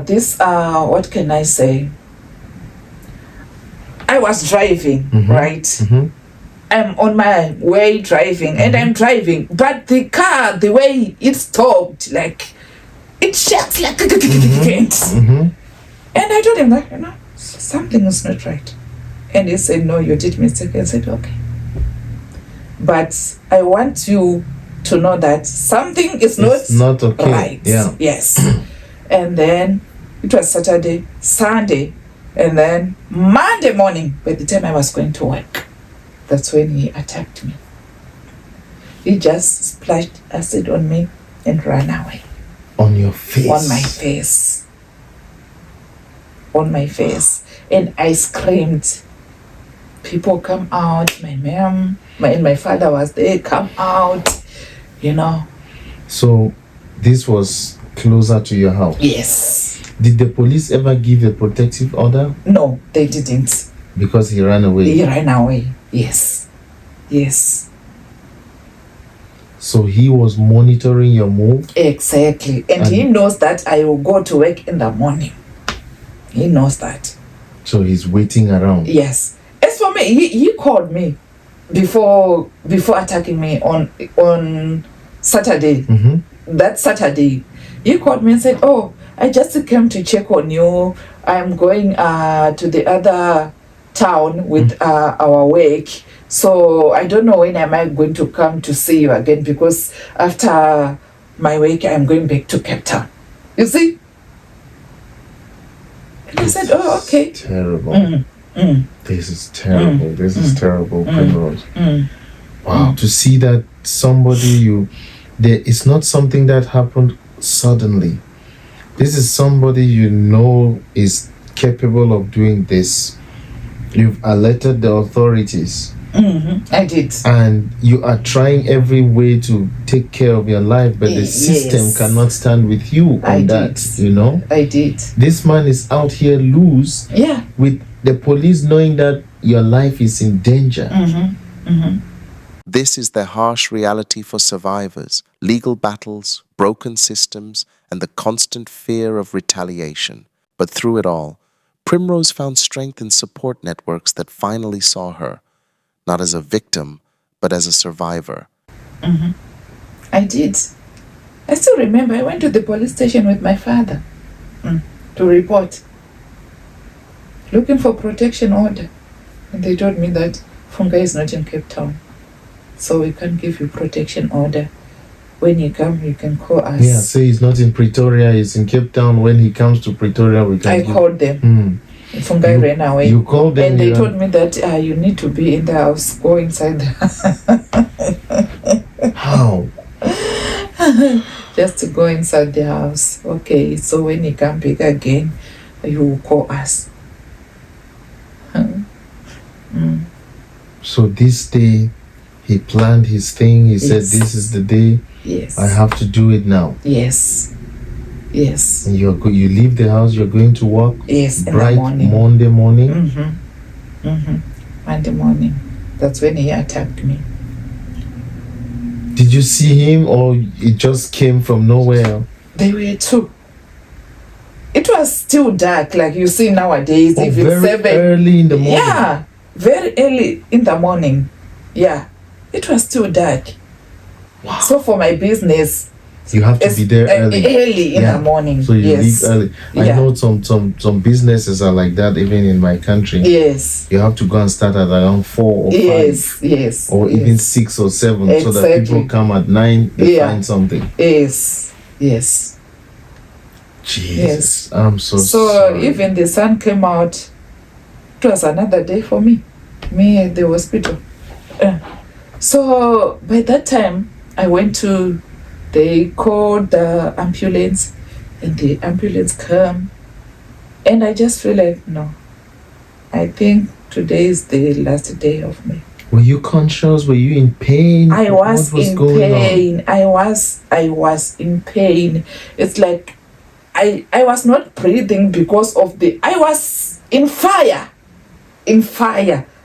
this, what can I say? I was driving, right? I'm on my way driving, and I'm driving, but the car, the way it stopped, like, it shakes like and I told him that, something is not right. And he said, "No, you did mistake." I said, "Okay. But I want you to know that something is not okay. Right." Yeah. Yes. And then it was Saturday, Sunday, and then Monday morning, by the time I was going to work, that's when he attacked me. He just splashed acid on me and ran away. On your face? On my face. On my face. And I screamed. People come out. My mom and my father was there. Come out. So this was closer to your house? Yes. Did the police ever give a protective order? No, they didn't. Because he ran away? He ran away. Yes. So he was monitoring your move? Exactly. And he knows that I will go to work in the morning. He knows that. So he's waiting around? Yes. As for me, he called me before attacking me on Saturday. That Saturday, he called me and said, "Oh, I just came to check on you. I'm going to the other town with our work. So I don't know when am I going to come to see you again, because after my work, I'm going back to Cape Town." You see? And I said, "Oh, okay." Terrible. This is terrible. This is terrible, Primrose. Wow. To see that somebody it's not something that happened suddenly. This is somebody is capable of doing this. You've alerted the authorities. I did. And you are trying every way to take care of your life, but the system cannot stand with you on that, you know? I did. This man is out here loose with the police knowing that your life is in danger. This is the harsh reality for survivors, legal battles, broken systems, and the constant fear of retaliation. But through it all, Primrose found strength in support networks that finally saw her, not as a victim, but as a survivor. I did. I still remember I went to the police station with my father to report, looking for protection order. And they told me that Funga is not in Cape Town, so we can't give you protection order. When you come, you can call us. Yeah, say he's not in Pretoria, he's in Cape Town. When he comes to Pretoria, we can called them. Fungai ran away. You called them? And they told me that you need to be in the house, go inside the house. How? Just to go inside the house. Okay, so when you come back again, you will call us. So this day, he planned his thing. He said, this is the day. Yes. I have to do it now. Yes. Yes. And you leave the house, you're going to work? Yes, bright in the morning. Monday morning? Monday morning. That's when he attacked me. Did you see him or it just came from nowhere? They were two. It was still dark, like you see nowadays. Even very 7 early in the morning? Yeah, very early in the morning. Yeah, it was still dark. Wow. So for my business, you have to be there early. Early in the morning. So you leave early. I know some businesses are like that even in my country. Yes. You have to go and start at around 4 or 5. Yes. Or even 6 or 7 Exactly. so that people come at 9 they find something. Yes. Jesus. I'm so sorry. So even the sun came out, it was another day for me at the hospital. So by that time they called the ambulance and the ambulance came, and I just feel like, no, I think today is the last day of me. Were you conscious? Were you in pain? I was in pain. I was in pain. It's like I was not breathing because of I was in fire.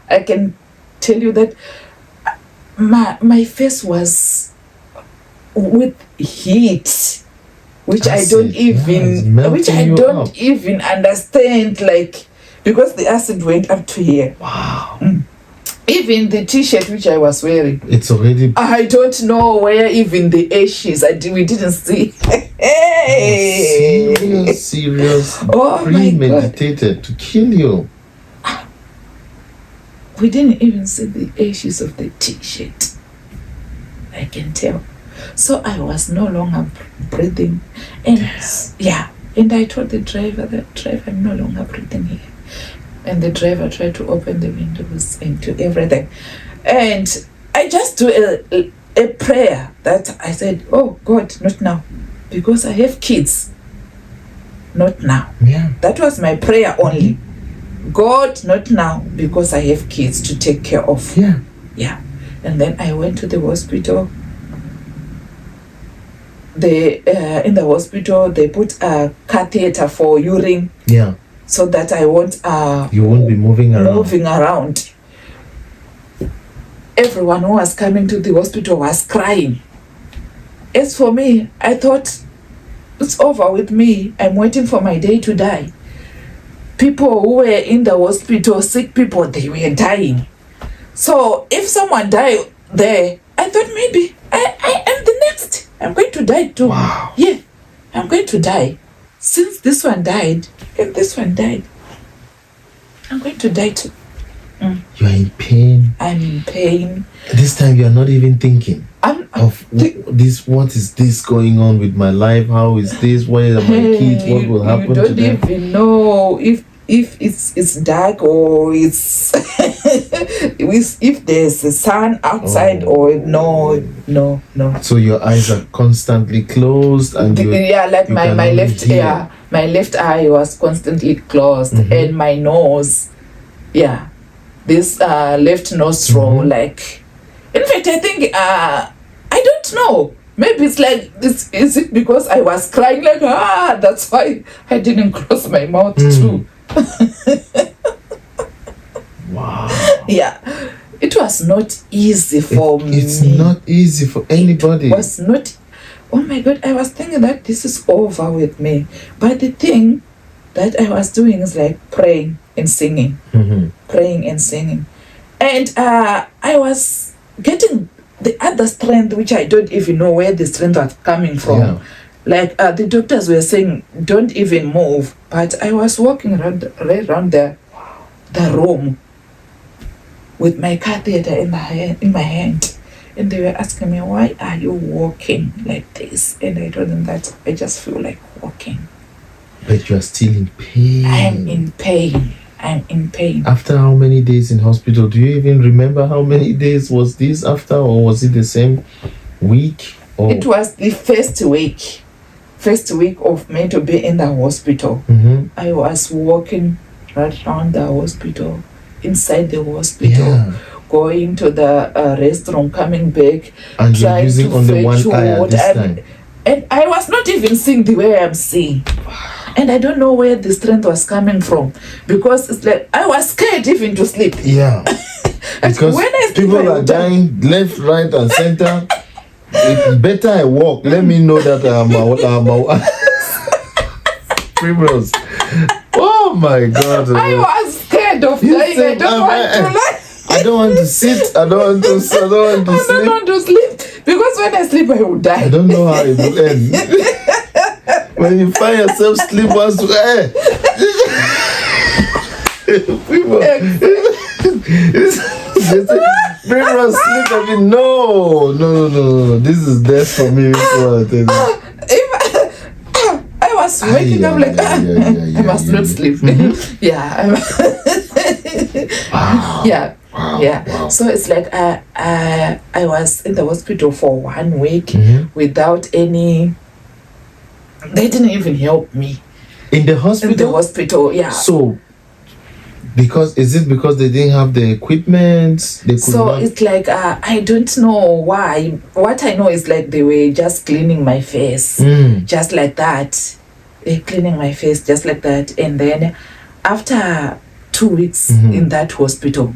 I can tell you that my face was with heat, which I don't even understand, like, because the acid went up to here. Wow. Even the t-shirt which I was wearing, it's already, I don't know where even the ashes, we didn't see. Hey! Serious. Premeditated to kill you. We didn't even see the ashes of the t-shirt, I can tell. So I was no longer breathing, and and I told the driver, I'm no longer breathing here. And the driver tried to open the windows and do everything. And I just do a prayer that I said, oh God, not now, because I have kids. Not now. Yeah. That was my prayer only. God, not now, because I have kids to take care of. Yeah. And then I went to the hospital. In the hospital, they put a catheter for urine. Yeah. So that I won't you won't be moving around. Everyone who was coming to the hospital was crying. As for me, I thought it's over with me. I'm waiting for my day to die. People who were in the hospital, sick people, they were dying. So if someone died there, I thought maybe I am the next. I'm going to die too. Wow. Yeah, I'm going to die. Since this one died, if this one died, I'm going to die too. You are in pain. I'm in pain. This time you are not even thinking of this. What is this going on with my life? How is this? Where are my kids? What will happen to them? You don't even know if it's dark or it's if there's a sun outside or no. So your eyes are constantly closed and my left eye was constantly closed and my nose, this left nostril. Like, in fact, I think I don't know. Maybe it's like this. Is it because I was crying like that's why I didn't close my mouth too. Wow. Yeah, it was not easy for me. It's not easy for anybody. It was not. Oh my God, I was thinking that this is over with me. But the thing that I was doing is like praying and singing. Praying and singing. And I was getting the other strength, which I don't even know where the strength was coming from. Yeah. Like the doctors were saying, don't even move. But I was walking around the room with my catheter in my hand. And they were asking me, why are you walking like this? And I told them that I just feel like walking. But you are still in pain. I'm in pain. I'm in pain. After how many days in hospital? Do you even remember how many days was this after, or was it the same week? Or? It was the first week of me to be in the hospital. I was walking right around the hospital, inside the hospital, going to the restroom, coming back, and you're trying using to only one fetch eye at water. this time. And I was not even seeing the way I'm seeing. And I don't know where the strength was coming from, because it's like I was scared even to sleep. Yeah. Because when I sleep, people are dying left, right, and center. It's better I walk. Let me know that I'm out. Primrose. Oh my God. I was scared of dying. I don't want to lie. I don't want to sit. I don't want to sleep. I don't want to sleep, because when I sleep, I will die. I don't know how it will end. When you find yourself sleep once to Primrose sleep. I mean, no. This is death for me. I was waking up like I must not sleep. Wow. So it's like I was in the hospital for 1 week without any. They didn't even help me. In the hospital? In the hospital, yeah. So, is it because they didn't have the equipment? They could not... It's like, I don't know why. What I know is like they were just cleaning my face. Just like that. They're cleaning my face just like that. And then after 2 weeks in that hospital,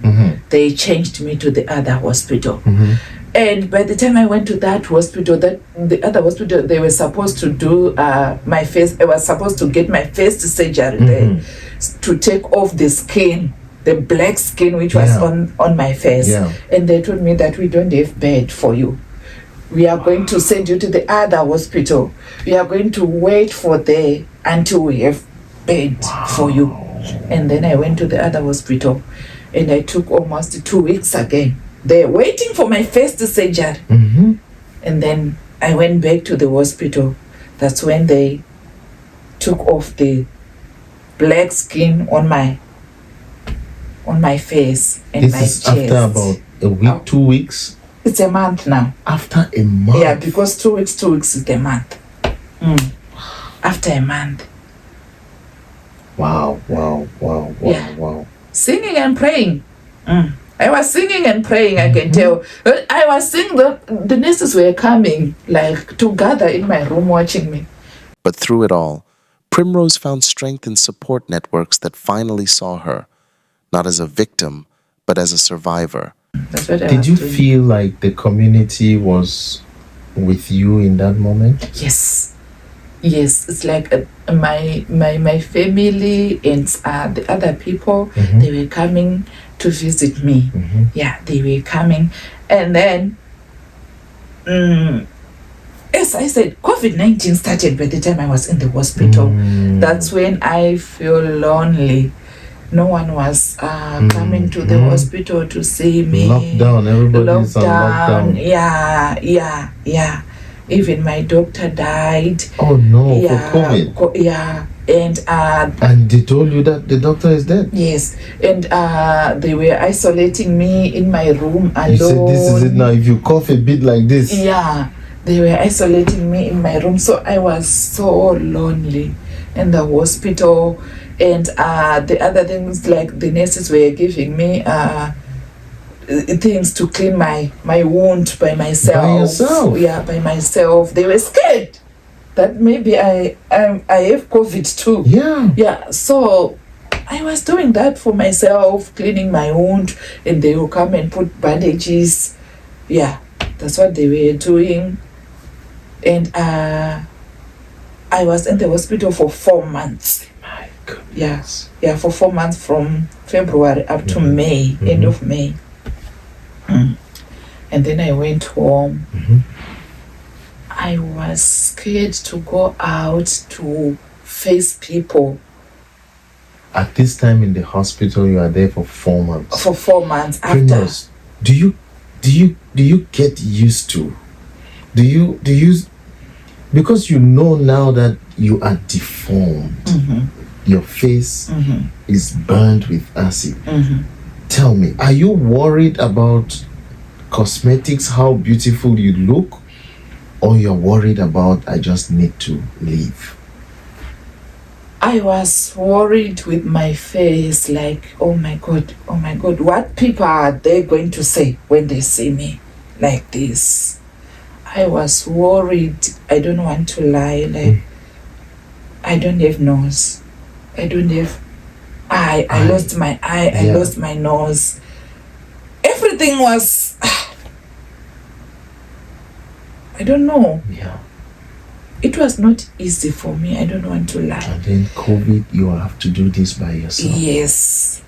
they changed me to the other hospital. And by the time I went to that hospital, the other hospital, they were supposed to do my face. I was supposed to get my first surgery there to take off the skin, the black skin which was on my face. And they told me that we don't have bed for you. We are going to send you to the other hospital. We are going to wait for there until we have bed for you. And then I went to the other hospital, and I took almost 2 weeks again. They're waiting for my first surgery. And then I went back to the hospital. That's when they took off the black skin on my face and my chest. This is after about a week, 2 weeks? It's a month now. After a month? Yeah, because 2 weeks is a month. After a month. Wow. Singing and praying. I was singing and praying, I can tell. I was singing, the nurses were coming, like, to gather in my room watching me. But through it all, Primrose found strength in support networks that finally saw her, not as a victim, but as a survivor. That's what Did you feel like the community was with you in that moment? Yes, it's like my family and the other people, they were coming to visit me. Yeah, they were coming. And then, as I said, COVID-19 started by the time I was in the hospital. That's when I feel lonely. No one was coming to the hospital to see me. Lockdown, everybody's on lockdown. Yeah. Even my doctor died. Oh no, for COVID. And they told you that the doctor is dead? Yes. And they were isolating me in my room alone. You said this is it now, if you cough a bit like this. Yeah. They were isolating me in my room. So I was so lonely in the hospital. And the other things, like the nurses were giving me things to clean my wound by myself. By yourself? Yeah, by myself. They were scared that maybe I have COVID too. Yeah. Yeah, so I was doing that for myself, cleaning my wound, and they will come and put bandages. Yeah, that's what they were doing. And I was in the hospital for 4 months. My goodness. Yes, yeah, for 4 months, from February up to May, end of May. And then I went home. I was scared to go out to face people. At this time in the hospital, you are there for 4 months. For 4 months after. Primrose, do you get used to? Do you because you know now that you are deformed. Your face is burned with acid. Tell me, are you worried about cosmetics, how beautiful you look, or you're worried about I just need to leave? I was worried with my face, like, oh my God, what people are they going to say when they see me like this? I was worried. I don't want to lie, like, I don't have nose. I don't have eye. I lost my eye. I lost my nose. Everything was, I don't know. Yeah. It was not easy for me. I don't want to lie. And then COVID, you have to do this by yourself. Yes.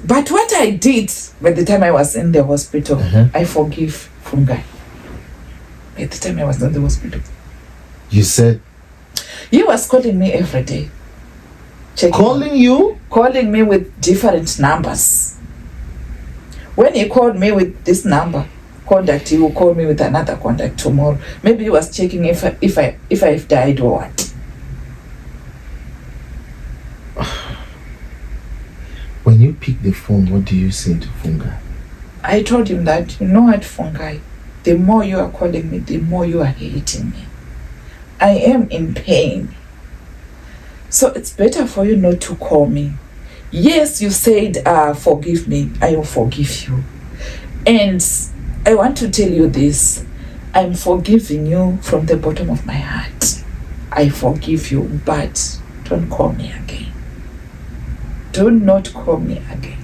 But what I did by the time I was in the hospital, I forgive Fungai. By the time I was in the hospital. You said? He was calling me every day. Calling you? Calling me with different numbers. When he called me with this number, contact, he will call me with another contact tomorrow. Maybe he was checking if I've died or what. When you pick the phone, what do you say to Fungai? I told him that, you know what, Fungai, the more you are calling me, the more you are hating me. I am in pain. So it's better for you not to call me. Yes, you said, forgive me. I will forgive you. And I want to tell you this. I'm forgiving you from the bottom of my heart. I forgive you, but don't call me again. Do not call me again.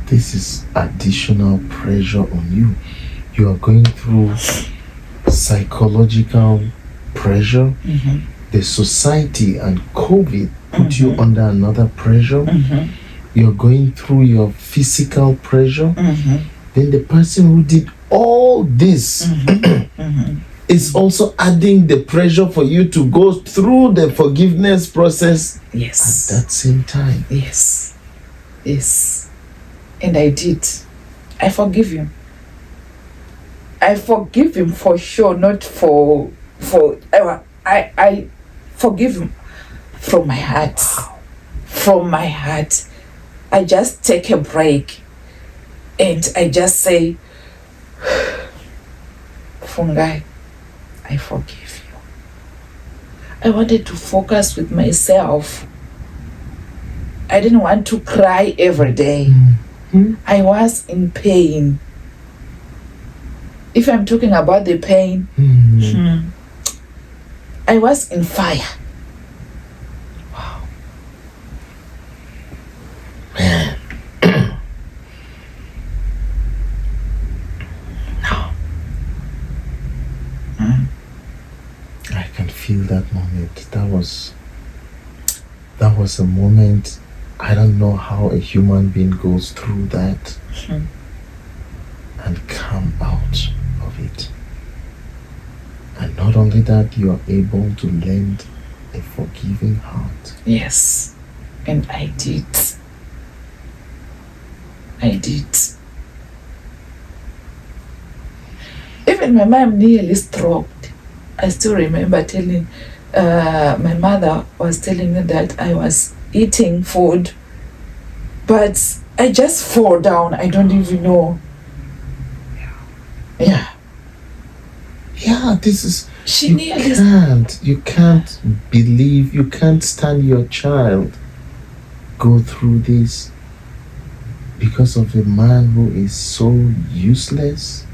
This is additional pressure on you. You are going through psychological pressure. The society and COVID put you under another pressure. You're going through your physical pressure. Then the person who did all this is also adding the pressure for you to go through the forgiveness process. Yes. At that same time. Yes. Yes. And I did. I forgive him. I forgive him for sure, not for I forgive him from my heart. From my heart. I just take a break and I just say, Fungai, I forgive you. I wanted to focus with myself. I didn't want to cry every day. I was in pain. If I'm talking about the pain, I was in fire. Wow. Man. No. I can feel that moment. That was a moment. I don't know how a human being goes through that and come out of it. And not only that, you are able to lend a forgiving heart. Yes. And I did. I did. Even my mom nearly stroked. I still remember telling, my mother was telling me that I was eating food, but I just fall down. I don't even know. Yeah. Yeah, this is You can't believe, you can't stand your child go through this because of a man who is so useless,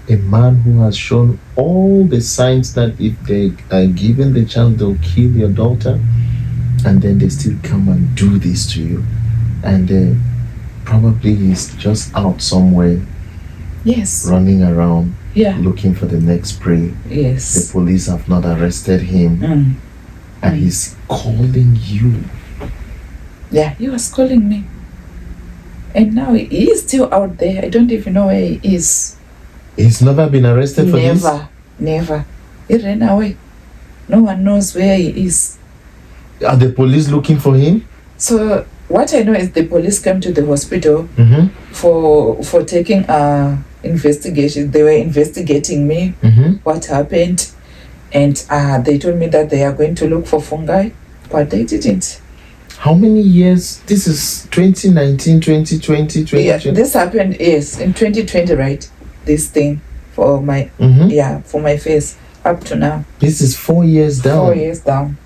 a man who has shown all the signs that if they are given the chance, they'll kill your daughter, and then they still come and do this to you. And probably he's just out somewhere, Yes. running around, Yeah. looking for the next prey. The Yes. police have not arrested him, and he's calling you. Yeah, he was calling me. And now he is still out there. I don't even know where he is. He's never been arrested for this? Never. He ran away. No one knows where he is. Are the police looking for him? So what I know is the police came to the hospital Mm-hmm. for taking investigation. They were investigating me, Mm-hmm. what happened, and they told me that they are going to look for fungi, but they didn't. How many years? This is 2019, 2020, 2020. Yeah, this happened, yes, in 2020, right? This thing for my for my face up to now. This is 4 years down. 4 years down.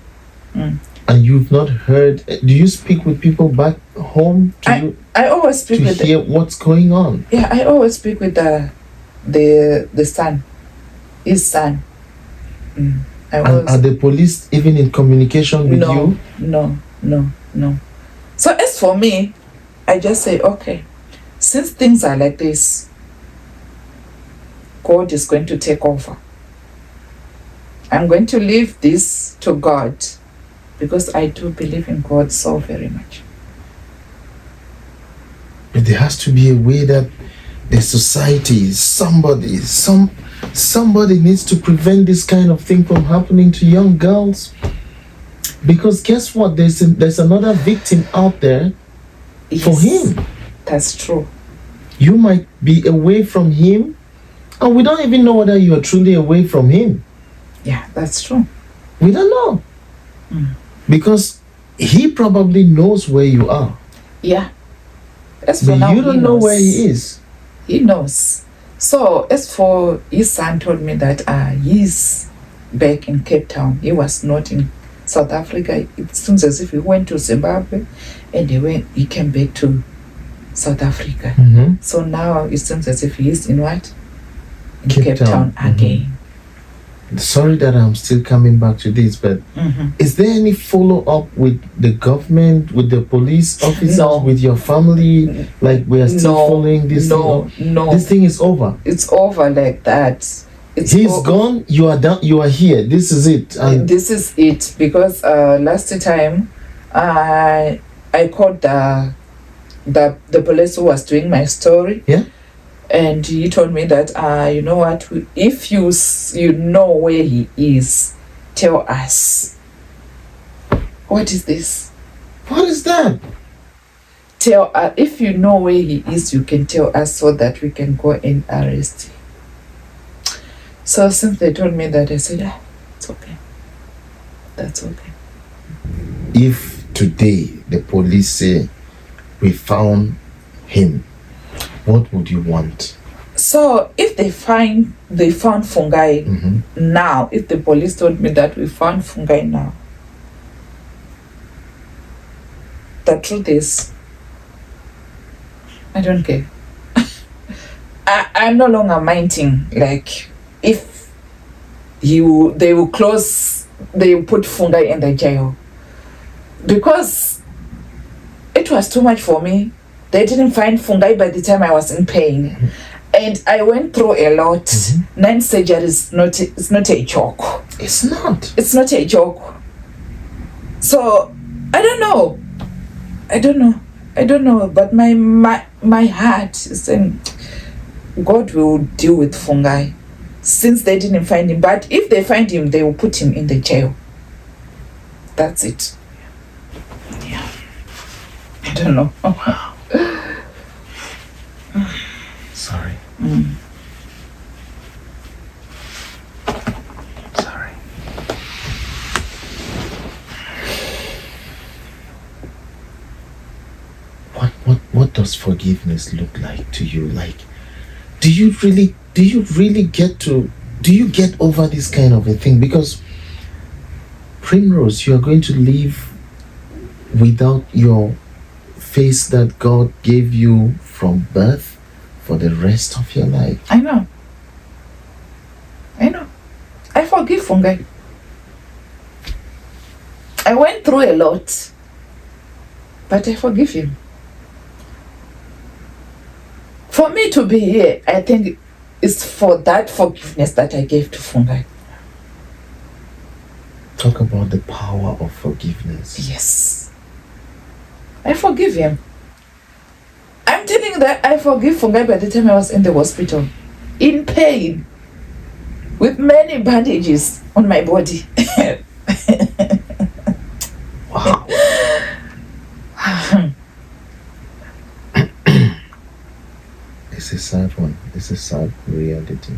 And you've not heard. Do you speak with people back home to I always speak with hear what's going on? I always speak with the son, his son. Are the police even in communication with you? No. So as for me, I just say, okay, since things are like this, God is going to take over. I'm going to leave this to God because I do believe in God so very much. But there has to be a way that the society, somebody needs to prevent this kind of thing from happening to young girls. Because guess what? There's another victim out there for him. That's true. You might be away from him, and we don't even know whether you are truly away from him. Yeah, that's true. We don't know. Because he probably knows where you are. Yeah. As But for now, you don't know where he is. He knows. So as for his son told me that he's back in Cape Town. He was not in South Africa. It seems as if he went to Zimbabwe and he came back to South Africa. Mm-hmm. So now it seems as if he is in what? In Cape Cape Town. Town again. Sorry that I'm still coming back to this, but is there any follow-up with the government, with the police officers, No. with your family? Like we are still following this thing up? No. This thing is over. It's over like that. He's gone, you are done, you are here. This is it. And this is it, because last time I called the police who was doing my story. Yeah. And he told me that you know what, if you know where he is, tell us. What is this? what is that? Tell us. If you know where he is, you can tell us so that we can go and arrest him. So since they told me that, I said, it's okay. That's okay. If today the police say we found him, what would you want? So if they found fungi now, if the police told me that we found fungi now, the truth is, I don't care. I'm no longer minding, like, if they will put fungi in the jail. Because it was too much for me. They didn't find fungi by the time I was in pain. And I went through a lot. 9 surgeries, it's not a joke. It's not. It's not a joke. So, I don't know. But my heart is saying God will deal with fungi since they didn't find him. But if they find him, they will put him in the jail. That's it. Yeah. I don't know. Sorry. Sorry. What does forgiveness look like to you? Like, do you really get to do you get over this kind of a thing? Because Primrose, you are going to live without your face that God gave you from birth for the rest of your life. I know. I forgive Fungai. I went through a lot, but I forgive him. For me to be here, I think it's for that forgiveness that I gave to Fungai. Talk about the power of forgiveness. Yes. I forgive him. I'm telling you that I forgive Fungai by the time I was in the hospital. In pain. With many bandages on my body. Wow. It's a sad one. It's a sad reality.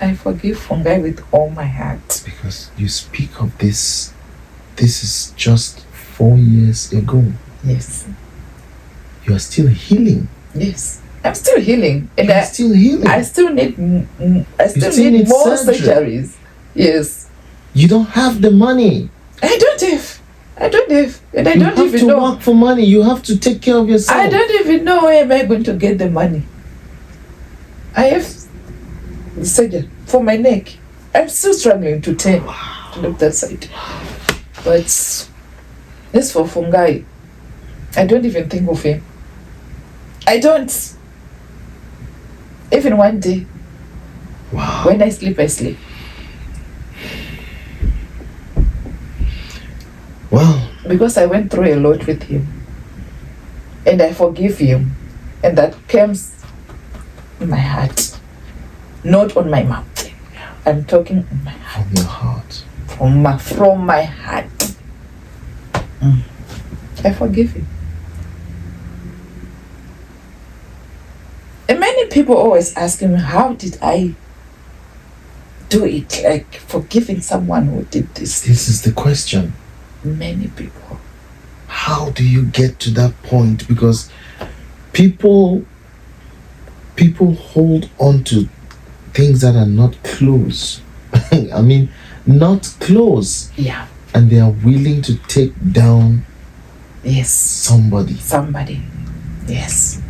I forgive Fungai with all my heart. Because you speak of this. This is just 4 years ago. Yes. You are still healing. Yes. I'm still healing. And You're still healing. I still need still need more surgery. surgeries. Yes. You don't have the money. I don't have. And I You don't have even to know. work for money. You have to take care of yourself. I don't even know where am I going to get the money. I have the surgery for my neck. I'm still struggling to turn to look that side. But as for Fungai, I don't even think of him. I don't. Even one day. Wow. When I sleep, I sleep. Well, Because I went through a lot with him. And I forgive him. And that comes in my heart. Not on my mouth. I'm talking in my heart. from your heart. From my heart. I forgive him. And many people always ask me, how did I do it? Like forgiving someone who did this. This is the question. Many people. How do you get to that point? Because people hold on to things that are not close. I mean, not close. Yeah. And they are willing to take down Yes. somebody. Somebody. Yes.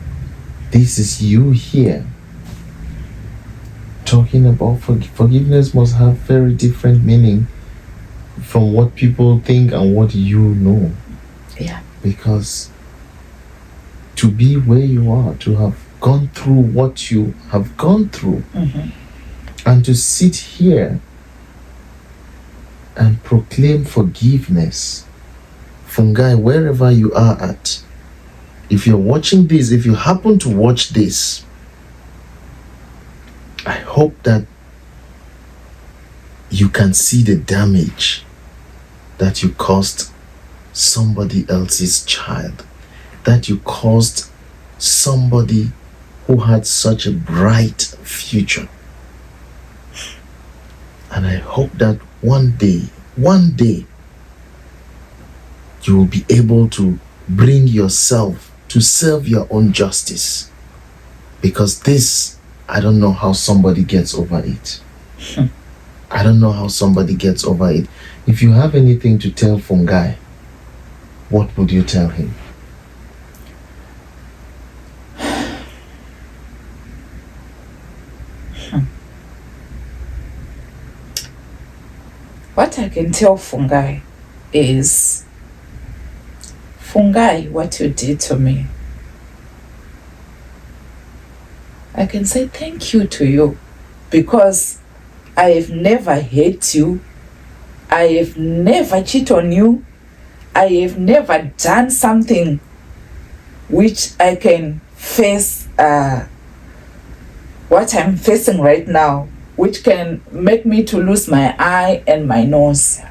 This is you here. Talking about forgiveness must have very different meaning from what people think and what you know. Yeah. Because to be where you are, to have gone through what you have gone through, and to sit here and proclaim forgiveness. Fungai, wherever you are at, if you're watching this, if you happen to watch this, I hope that you can see the damage that you caused somebody else's child, that you caused somebody who had such a bright future. And I hope that one day, you will be able to bring yourself to serve your own justice. Because this, I don't know how somebody gets over it. I don't know how somebody gets over it. If you have anything to tell Fungai, what would you tell him? What I can tell Fungai is, Fungai, what you did to me, I can say thank you to you, because I have never hate you, I have never cheated on you, I have never done something which I can face what I'm facing right now, which can make me to lose my eye and my nose.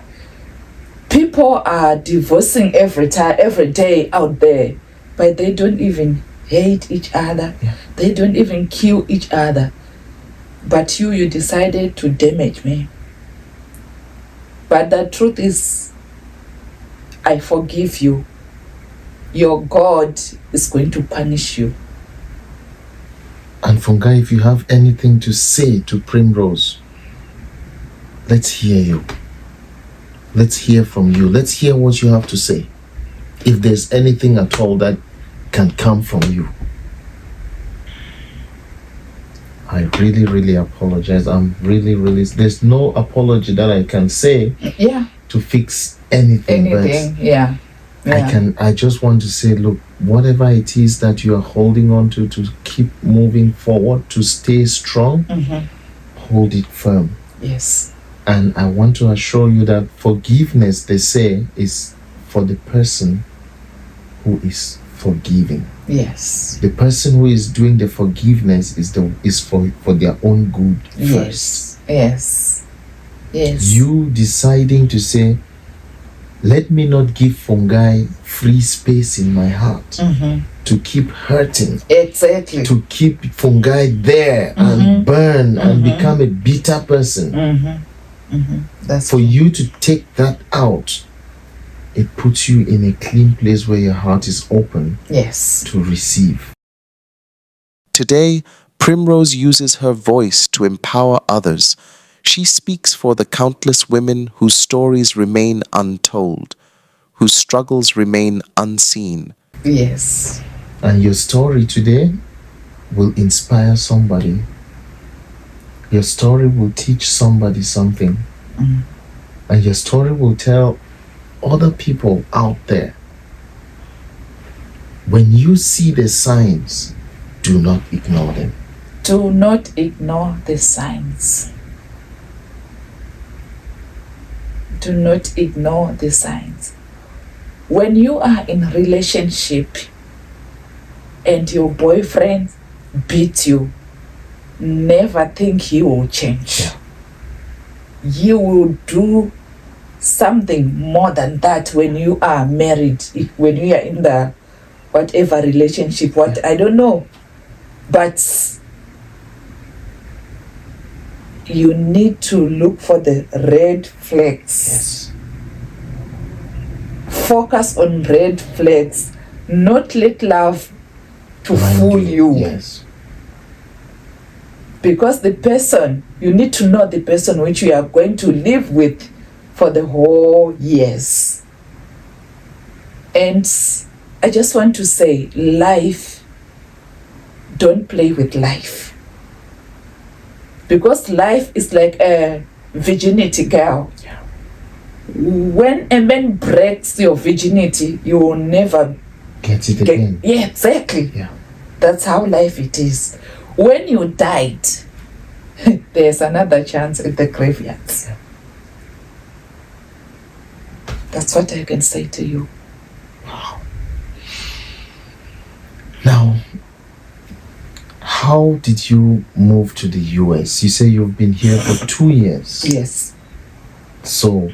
People are divorcing every day out there, but they don't even hate each other. Yeah. They don't even kill each other. But you decided to damage me. But the truth is, I forgive you. Your God is going to punish you. And And Fungai, if you have anything to say to Primrose, let's hear you. Let's hear from you. Let's hear what you have to say. If there's anything at all that can come from you. I really, really apologize. There's no apology that I can say to fix anything. I just want to say, look, whatever it is that you are holding on to keep moving forward, to stay strong, hold it firm. Yes. And I want to assure you that forgiveness, they say, is for the person who is forgiving. Yes. The person who is doing the forgiveness is for their own good first. Yes. You deciding to say, let me not give Fungai free space in my heart to keep hurting. Exactly. To keep Fungai there and burn and become a bitter person. That's for you to take that out, it puts you in a clean place where your heart is open to receive. Today, Primrose uses her voice to empower others. She speaks for the countless women whose stories remain untold, whose struggles remain unseen. Yes. And your story today will inspire somebody. Your story will teach somebody something. And your story will tell other people out there, when you see the signs, do not ignore them. Do not ignore the signs. Do not ignore the signs. When you are in a relationship and your boyfriend beats you, never think he will change. He will do something more than that when you are married, when you are in the whatever relationship, I don't know. But you need to look for the red flags. Focus on red flags. Not let love to fool you. Because the person, you need to know the person which you are going to live with for the whole years. And I just want to say, life, don't play with life. Because life is like a virginity girl. When a man breaks your virginity, you will never get it again. Yeah, exactly. That's how life it is. When you died, there's another chance at the graveyards. That's what I can say to you. Wow. Now, how did you move to the US? You say you've been here for 2 years. Yes. So,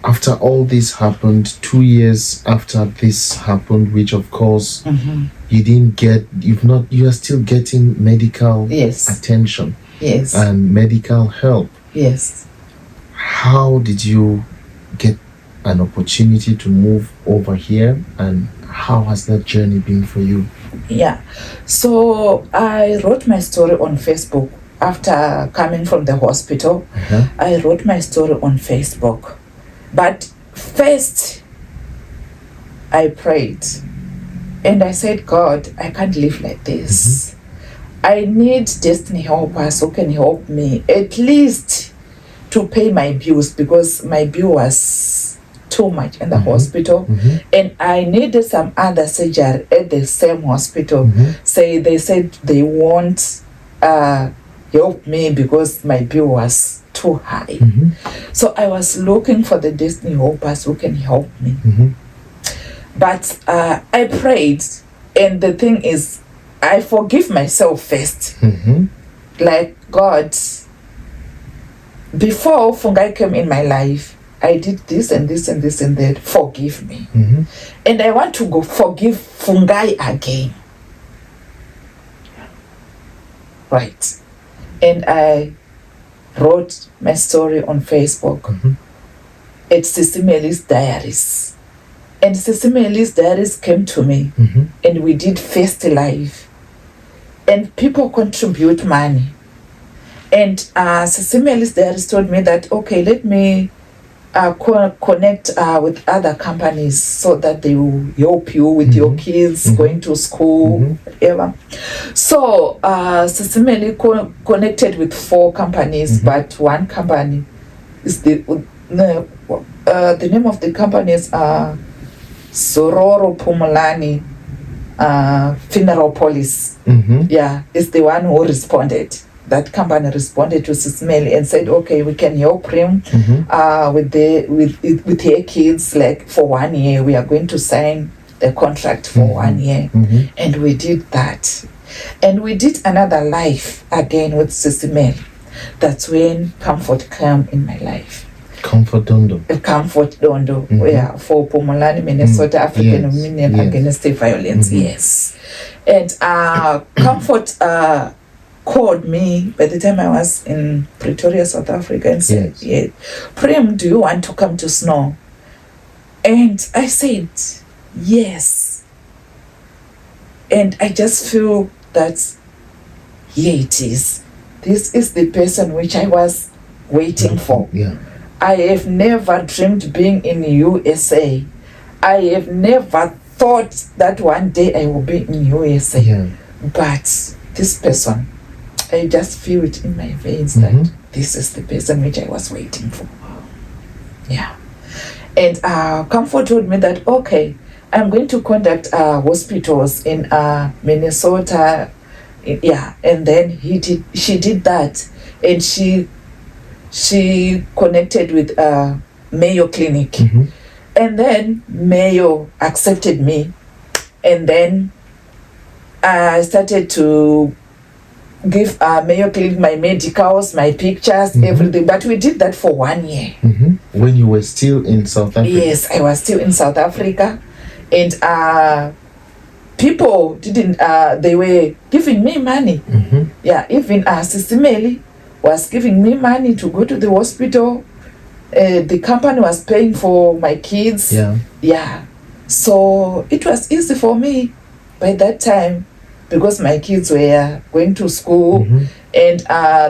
after all this happened, 2 years after this happened, which of course you didn't get, you are still getting medical attention and medical help. Yes. How did you get an opportunity to move over here, and how has that journey been for you? Yeah. So I wrote my story on Facebook after coming from the hospital. I wrote my story on Facebook. But first, I prayed and I said, God, I can't live like this. I need destiny helpers who can help me at least to pay my bills, because my bill was too much in the hospital, and I needed some other surgery at the same hospital. They said they won't help me because my bill was too high. So I was looking for the destiny helpers who can help me. But I prayed, and the thing is, I forgive myself first. Like, God, before Fungai came in my life, I did this and this and this and that. Forgive me. And I want to go forgive Fungai again. Right. And I wrote my story on Facebook. It's Sisimeli's Diaries. And Sisimeli's Diaries came to me, and we did First Live. and people contribute money. And Sisimelis there has told me that, okay, let me connect with other companies so that they will help you with your kids going to school, whatever. So Sisimeli connected with 4 companies, but one company is the name of the companies are Sororo Pumulani Funeral Police. Yeah, is the one who responded. That company responded to Sisimeli and said, okay, we can help Prim with her kids, like for 1 year. We are going to sign the contract for 1 year. And we did that. And we did another life again with Sisimeli. That's when Comfort came in my life. Comfort Dondo. Comfort Dondo, yeah, for Pumulani, Minnesota, African Union Against Violence, yes. And Comfort called me by the time I was in Pretoria, South Africa, and said, yeah, Prim, do you want to come to Snow? And I said, yes. And I just feel that, here it is. This is the person which I was waiting for. Yeah. I have never dreamed being in USA. I have never thought that one day I will be in USA. Yeah. But this person, I just feel it in my veins that this is the person which I was waiting for. Yeah. And Comfort told me that, okay, I'm going to contact hospitals in Minnesota. Yeah. And then she did that. And she connected with Mayo Clinic. And then Mayo accepted me. And then I started to give Mayo Clinic my medicals, my pictures, everything. But we did that for 1 year. When you were still in South Africa? Yes, I was still in South Africa. And people didn't, they were giving me money. Yeah, even Sisimeli was giving me money to go to the hospital. The company was paying for my kids. Yeah. So it was easy for me by that time, because my kids were going to school, and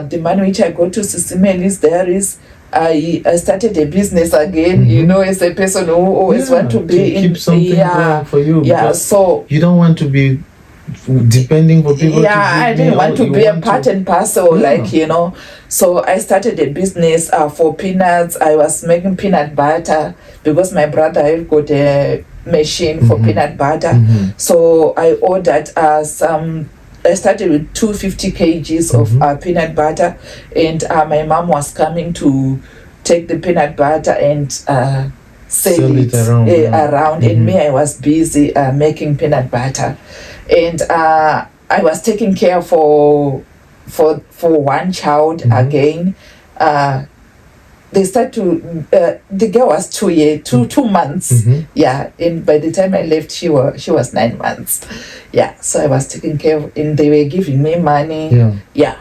the money which I got to Sisimeli's, I started a business again, you know, as a person who always want to be keep something going for you. Yeah, so you don't want to be depending for people. I didn't want to be a part and parcel, like, you know. So I started a business for peanuts. I was making peanut butter because my brother had got a machine for peanut butter. So I ordered I started with 250 kgs of peanut butter, and my mom was coming to take the peanut butter and sell it around. And me, I was busy making peanut butter, and I was taking care for one child again. They start to the girl was 2 months. Yeah, and by the time I left, she was 9 months. Yeah, so I was taking care of, and they were giving me money. Yeah.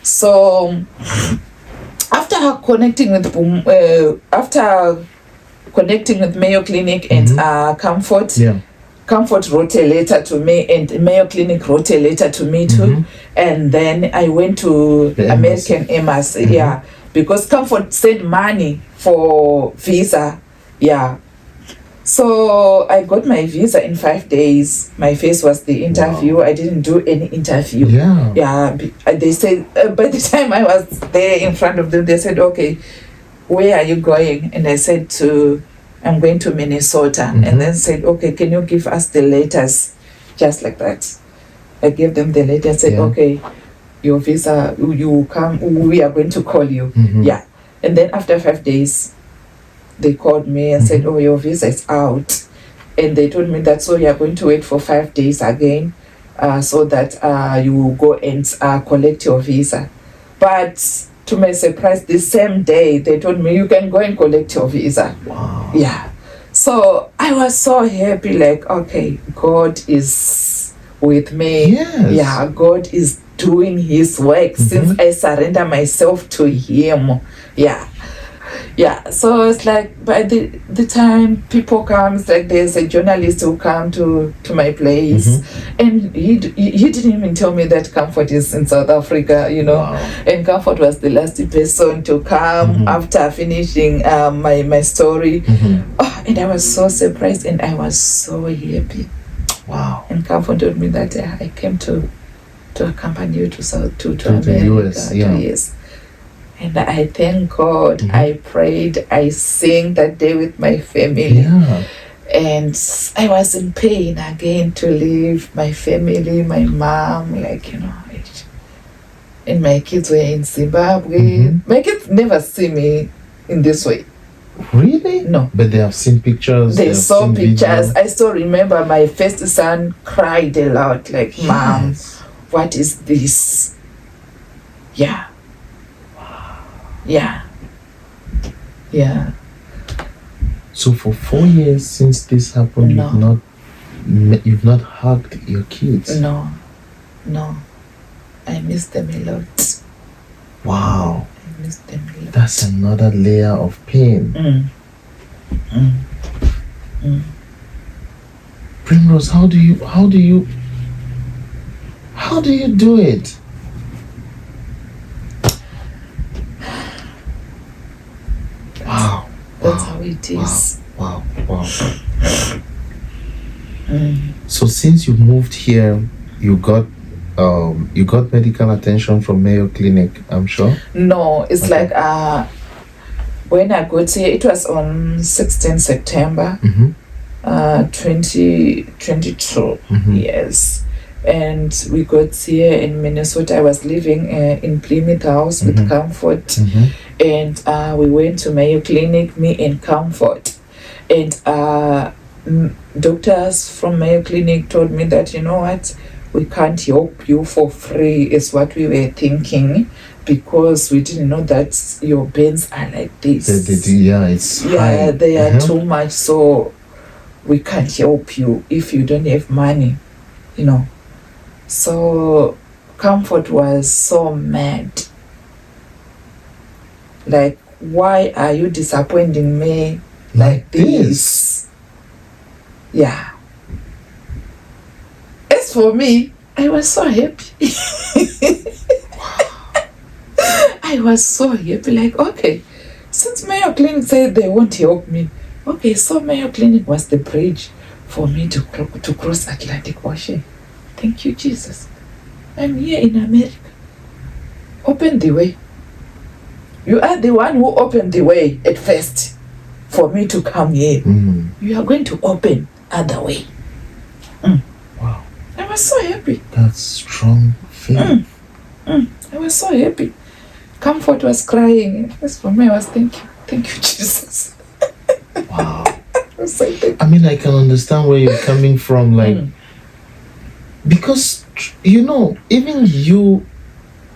So after connecting with Mayo Clinic and Comfort. Comfort wrote a letter to me, and Mayo Clinic wrote a letter to me too. And then I went to the American Embassy. Yeah, because Comfort sent money for visa. Yeah. So I got my visa in 5 days. My face was the interview. I didn't do any interview. Yeah. They said, by the time I was there in front of them, they said, okay, where are you going? And I said I'm going to Minnesota. And then said, okay, can you give us the letters? Just like that. I gave them the letter and said, okay, your visa, you come, we are going to call you. Yeah. And then after 5 days, they called me and said, oh, your visa is out. And they told me that, so you are going to wait for 5 days again, so that you will go and collect your visa. But to my surprise, the same day, they told me, you can go and collect your visa. Wow. Yeah. So I was so happy, like, okay, God is with me. Yeah, God is doing his work since I surrender myself to him. Yeah. yeah, so it's like by the time people come, it's like there's a journalist who come to my place, and he didn't even tell me that Comfort is in South Africa, Wow. and Comfort was the last person to come after finishing my story. Oh, and I was so surprised and I was so happy. Wow. And Comfort told me that I came to accompany you to the America, US, yeah. Yes. And I thank God. I prayed. I sang that day with my family. Yeah. And I was in pain again to leave my family, my mom, and my kids were in Zimbabwe. My kids never see me in this way. Really? No. But they have seen pictures. They saw seen pictures. Video. I still remember my first son cried a lot, like, Mom, Yes. what is this? Yeah. Yeah. Yeah. So for 4 years since this happened, No. you've not hugged your kids. No. I miss them a lot. Wow. I miss them a lot. That's another layer of pain. Primrose, how do you do it? Wow. That's how it is. Wow. So since you moved here, you got medical attention from Mayo Clinic, I'm sure? No, it's Okay. like when I got here, it was on 16 September 2022. Yes. And we got here in Minnesota. I was living in Plymouth House with Comfort. And we went to Mayo Clinic, me and Comfort. And doctors from Mayo Clinic told me that, you know what, we can't help you for free, is what we were thinking, because we didn't know that your burns are like this. It's high. They are too much, so we can't help you if you don't have money, So Comfort was so mad. Like, why are you disappointing me like this? Yeah. As for me, I was so happy. I was so happy, like, okay, since Mayo Clinic said they won't help me, okay, so Mayo Clinic was the bridge for me to cross Atlantic Ocean. Thank you, Jesus. I'm here in America. Open the way. You are the one who opened the way at first for me to come here. You are going to open other way. Wow. I was so happy. That's strong faith. I was so happy. Comfort was crying. As for me, I was thank you, Jesus. Wow. I was like, thank you. I mean, I can understand where you're coming from, like, because, even you,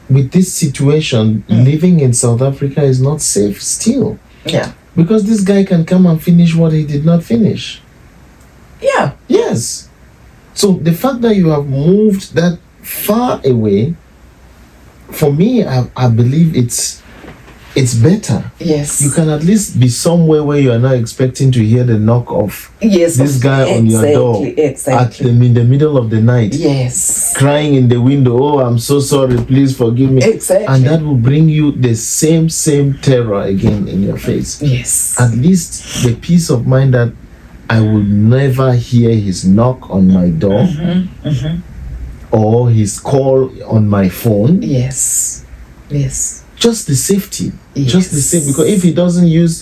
with this situation, living in South Africa is not safe still. Yeah. Because this guy can come and finish what he did not finish. Yeah. Yes. So the fact that you have moved that far away, for me, I believe it's better. Yes. You can at least be somewhere where you are not expecting to hear the knock of this guy on your door in the middle of the night. Yes. Crying in the window, oh, I'm so sorry, please forgive me. Exactly. And that will bring you the same terror again in your face. Yes. At least the peace of mind that I will never hear his knock on my door or his call on my phone. Yes. Yes. Just the safety. Yes. Just the safety. Because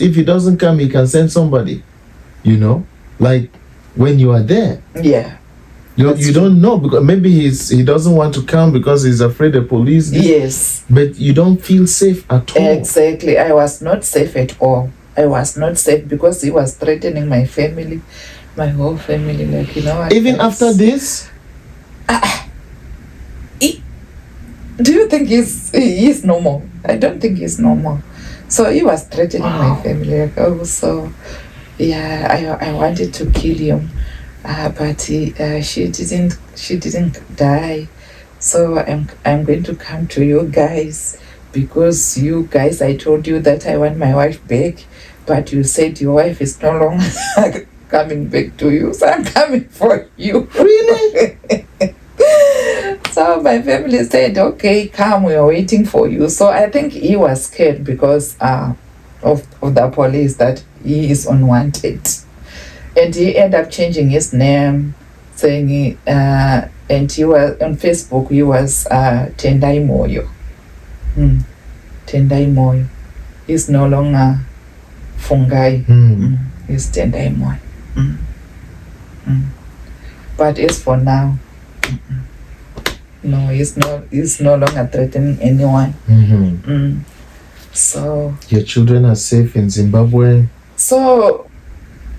if he doesn't come, he can send somebody. Like when you are there. Yeah. You don't know, because maybe he doesn't want to come because he's afraid the police. Yes. But you don't feel safe at all. Exactly. I was not safe at all. I was not safe because he was threatening my family, my whole family. Like, Even after this? Do you think he's normal? I don't think he's normal. So he was threatening my family. Like, I wanted to kill him, but she didn't die. So I'm going to come to you guys because you guys, I told you that I want my wife back, but you said your wife is no longer coming back to you, so I'm coming for you. Really? So my family said, okay, come, we are waiting for you. So I think he was scared because of the police, that he is unwanted. And he ended up changing his name, saying, and he was on Facebook, he was Tendai Moyo. Tendai Moyo. He's no longer Fungai. He's Tendai Moyo. But as for now, no, he's no longer threatening anyone. So your children are safe in Zimbabwe. So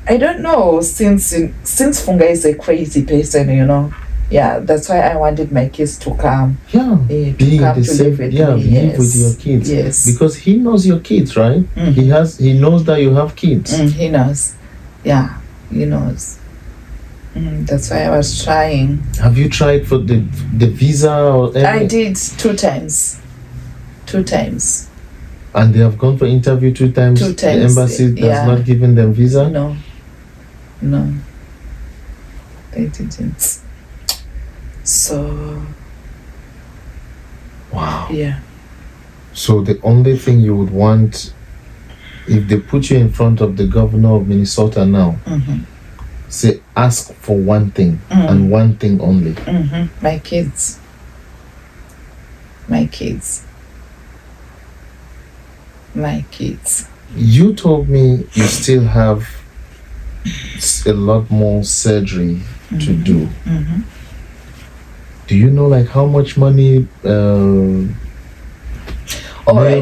I don't know, since Funga is a crazy person, you know. Yeah, that's why I wanted my kids to come. Yeah, to be come the to same. live with Yeah, me. live with your kids. Yes. Because he knows your kids, right? He knows that you have kids. He knows. Yeah, he knows. That's why I was trying. Have you tried for the visa or anything? I did 2 times. 2 times. And they have gone for interview 2 times. 2 times. The embassy has not given them visa? No. They didn't. So. Wow. Yeah. So the only thing you would want, if they put you in front of the governor of Minnesota now, say, ask for one thing and one thing only. My kids. My kids. My kids. You told me you still have a lot more surgery to do. Do you know like how much money Mayo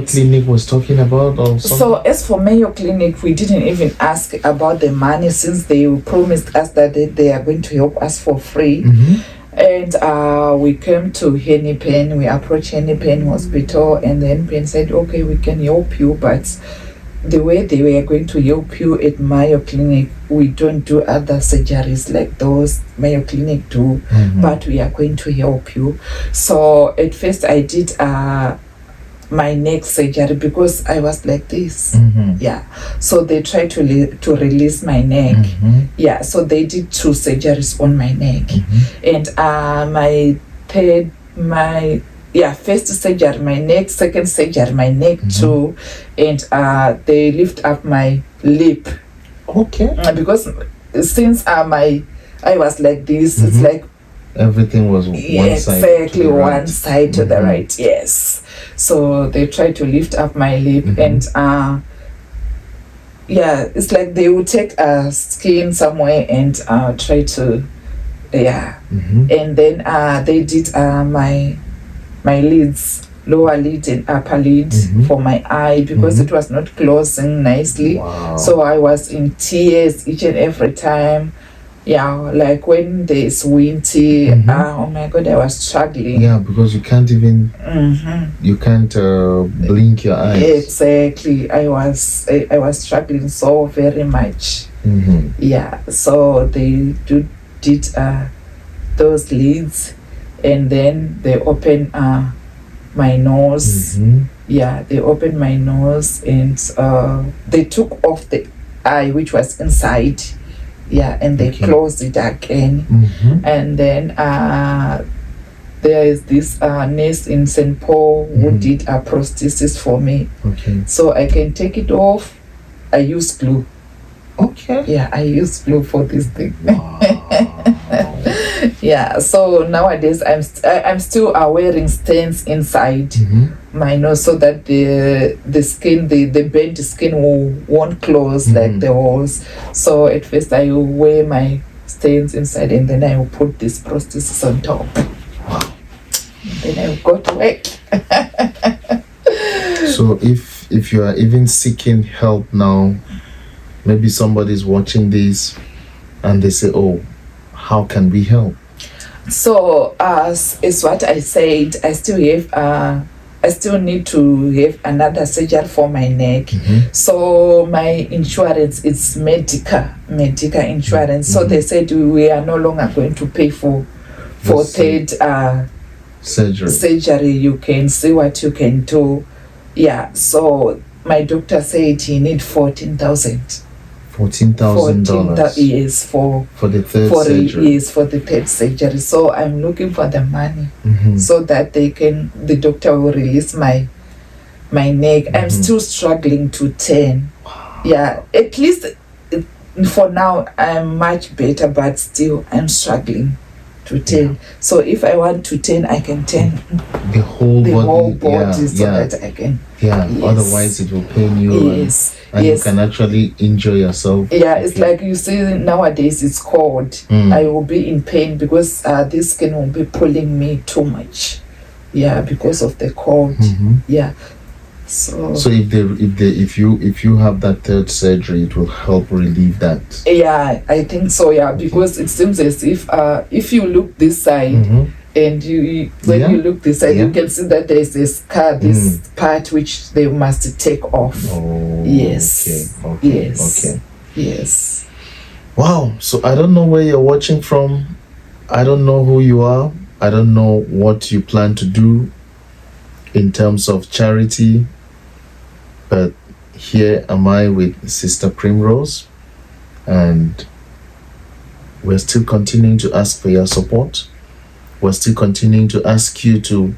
Clinic was talking about or something? So as for Mayo Clinic, we didn't even ask about the money, since they promised us that they are going to help us for free. And we came to Henny Pen. We approached Henny Pen Hospital, and then Pen said, okay, we can help you, but the way they were going to help you at Mayo Clinic, we don't do other surgeries like those Mayo Clinic do, but we are going to help you. So at first I did my neck surgery because I was like this. Yeah. So they tried to release my neck. Yeah. So they did 2 surgeries on my neck. And first surgery, my neck, second surgery, my neck too. And they lift up my lip. Okay. Because since I was like this, it's like everything was one side. Exactly, one side to the right, yes. So they tried to lift up my lip, and it's like they would take a skin somewhere and try to, and then they did my lids, lower lid and upper lid for my eye, because it was not closing nicely. Wow. So I was in tears each and every time. Yeah, like when there's windy, oh my God, I was struggling. Yeah, because you can't even, you can't blink your eyes. Exactly, I was struggling so very much. Yeah, so they did those lids, and then they opened my nose. Yeah, they opened my nose, and they took off the eye which was inside. Yeah, and they closed it again. And then there is this nurse in St. Paul who did a prosthesis for me. So I can take it off. I use glue. Yeah, I use glue for this thing. Yeah, so nowadays I'm still wearing stents inside my nose, so that the skin, the bent skin won't close like the holes. So at first I will wear my stents inside, and then I will put this prosthesis on top. And then I will go to work. So if you are even seeking help now, maybe somebody's watching this and they say, oh, how can we help? So as is what I said, I still need to have another surgery for my neck. So my insurance is medical insurance. So they said we are no longer going to pay for third surgery. You can see what you can do Yeah, so my doctor said he need $14,000. $14,000. Yes, for the third surgery. Yes, for the third surgery. So I'm looking for the money so that the doctor will release my neck. I'm still struggling to turn. Yeah, at least for now I'm much better, but still I'm struggling to turn. So if I want to turn, I can turn the whole body so that I can. Yeah, otherwise it will pain you. Yes. And you can actually injure yourself. Yeah, it's like you see nowadays it's cold. I will be in pain because this skin will be pulling me too much. Yeah, because of the cold. Yeah. So if you have that third surgery, it will help relieve that. Yeah, I think so. Yeah, because it seems as if you look this side and you look this side, you can see that there's a scar, this part which they must take off. Oh, yes. Okay. Yes. Okay. Yes. Wow. So I don't know where you're watching from. I don't know who you are. I don't know what you plan to do in terms of charity. But here am I with Sister Primrose, and we're still continuing to ask for your support. We're still continuing to ask you to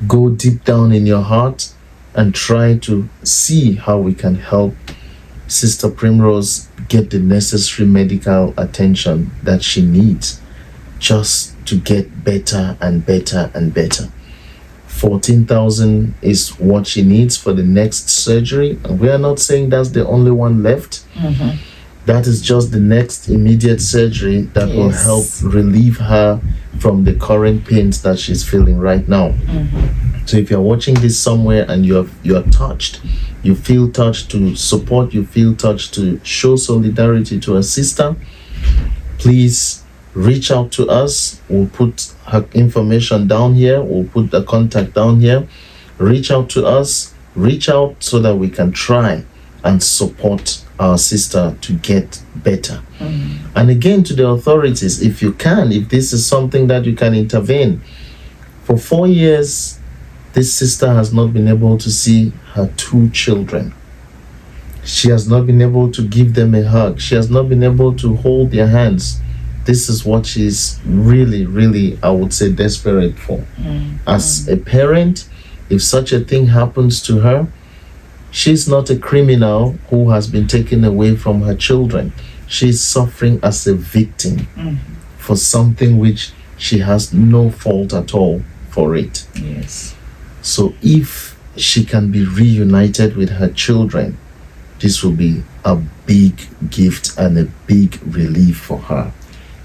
go deep down in your heart and try to see how we can help Sister Primrose get the necessary medical attention that she needs just to get better and better and better. 14,000 is what she needs for the next surgery, and we are not saying that's the only one left. That is just the next immediate surgery that will help relieve her from the current pains that she's feeling right now. So if you're watching this somewhere and you're touched, you feel touched to support, you feel touched to show solidarity to a sister, please reach out to us. We'll put her information down here. We'll put the contact down here. Reach out to us. Reach out so that we can try and support our sister to get better. And again, to the authorities, if you can, if this is something that you can intervene. For 4 years, this sister has not been able to see her 2 children. She has not been able to give them a hug. She has not been able to hold their hands. This is what she's really, really, I would say, desperate for. As a parent, if such a thing happens to her, she's not a criminal who has been taken away from her children. She's suffering as a victim for something which she has no fault at all for it. Yes. So if she can be reunited with her children, this will be a big gift and a big relief for her.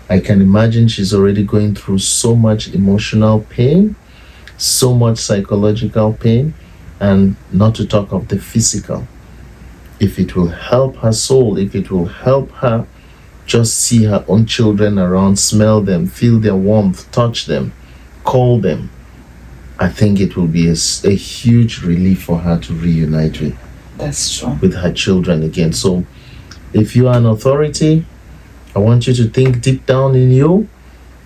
I can imagine she's already going through so much emotional pain, so much psychological pain, and not to talk of the physical. If it will help her soul, if it will help her just see her own children around, smell them, feel their warmth, touch them, call them, I think it will be a huge relief for her to reunite with. That's true. With her children again. So if you are an authority, I want you to think deep down in you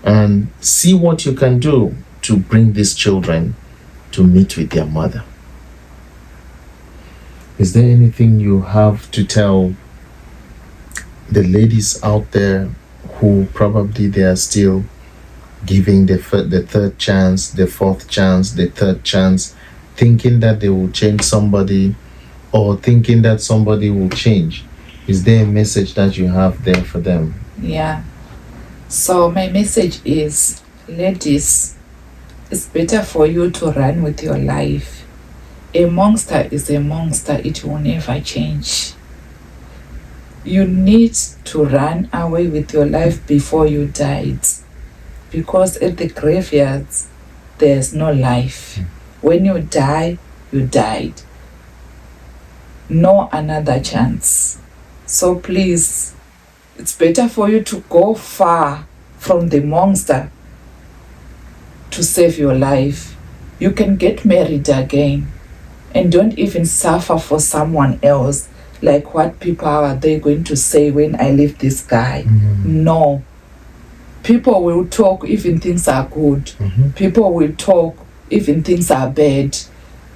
and see what you can do to bring these children to meet with their mother. Is there anything you have to tell the ladies out there who probably they are still giving the third chance, the fourth chance, the third chance, thinking that they will change somebody or thinking that somebody will change? Is there a message that you have there for them? Yeah. So my message is, ladies, it's better for you to run with your life. A monster is a monster. It will never change. You need to run away with your life before you die. Because at the graveyards, there's no life. When you die, you died. No another chance. So please, it's better for you to go far from the monster to save your life. You can get married again and don't even suffer for someone else. Like what people are they going to say when I leave this guy? No. People will talk even things are good. People will talk even things are bad.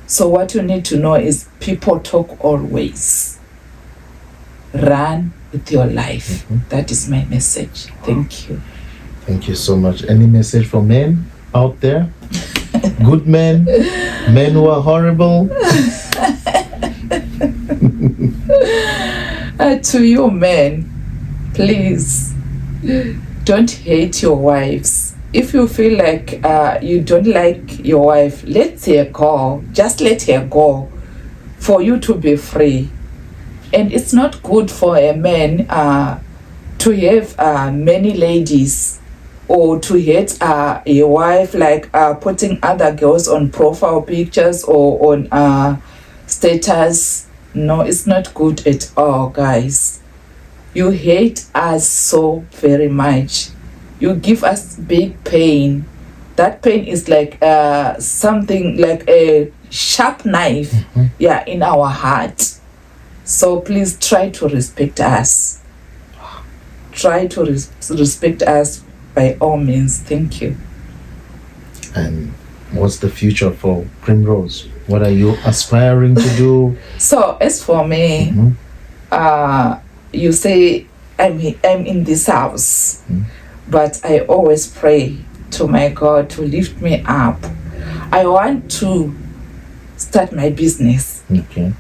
So what you need to know is people talk always. Run with your life. That is my message. Thank you. Thank you so much. Any message for men out there? Good men? Men who are horrible? To you men, please don't hate your wives. If you feel like you don't like your wife, let her go. Just let her go for you to be free. And it's not good for a man to have many ladies, or to hate a wife, like putting other girls on profile pictures or on status. No, it's not good at all, guys. You hate us so very much. You give us big pain. That pain is like something like a sharp knife, in our heart. So please try to respect us. Try to respect us by all means. Thank you. And what's the future for Primrose? What are you aspiring to do? So as for me, you say I'm in this house, but I always pray to my God to lift me up. I want to start my business,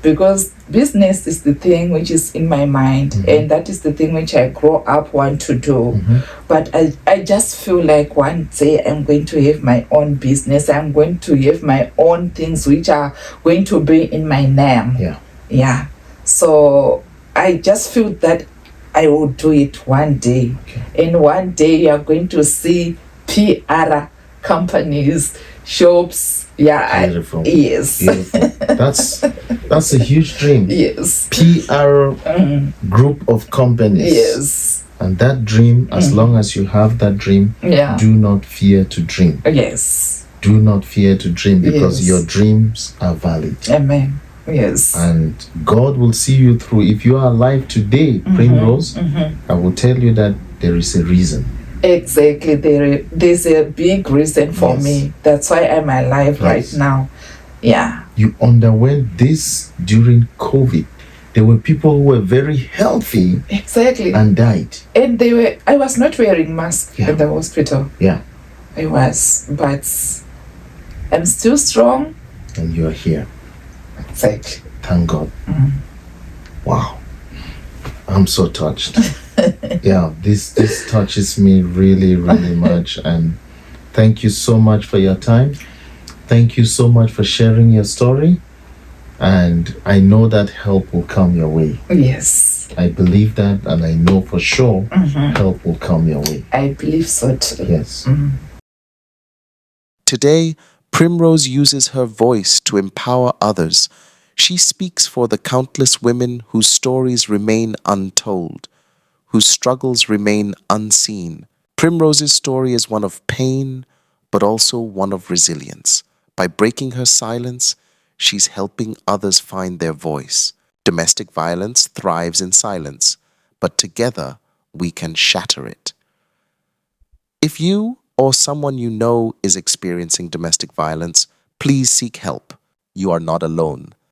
because business is the thing which is in my mind, and that is the thing which I grow up want to do. But I just feel like one day I'm going to have my own business. I'm going to have my own things which are going to be in my name. Yeah. So I just feel that I will do it one day. And one day you're going to see PR companies, shops. Beautiful. Yes. Beautiful. That's a huge dream. Yes. PR group of companies. Yes. And that dream, as long as you have that dream, do not fear to dream. Yes. Do not fear to dream, because your dreams are valid. Amen. Yes. And God will see you through. If you are alive today, Primrose, I will tell you that there is a reason. Exactly. There's a big reason for me. That's why I'm alive right now. Yeah. You underwent this during COVID. There were people who were very healthy. Exactly. And died. And I was not wearing mask at the hospital. Yeah. I was, but I'm still strong. And you're here. Exactly. Thank God. Wow. I'm so touched. This touches me really, really much. And thank you so much for your time. Thank you so much for sharing your story. And I know that help will come your way. Yes. I believe that, and I know for sure help will come your way. I believe so too. Yes. Today, Primrose uses her voice to empower others. She speaks for the countless women whose stories remain untold, whose struggles remain unseen. Primrose's story is one of pain, but also one of resilience. By breaking her silence, she's helping others find their voice. Domestic violence thrives in silence, but together we can shatter it. If you or someone you know is experiencing domestic violence, please seek help. You are not alone.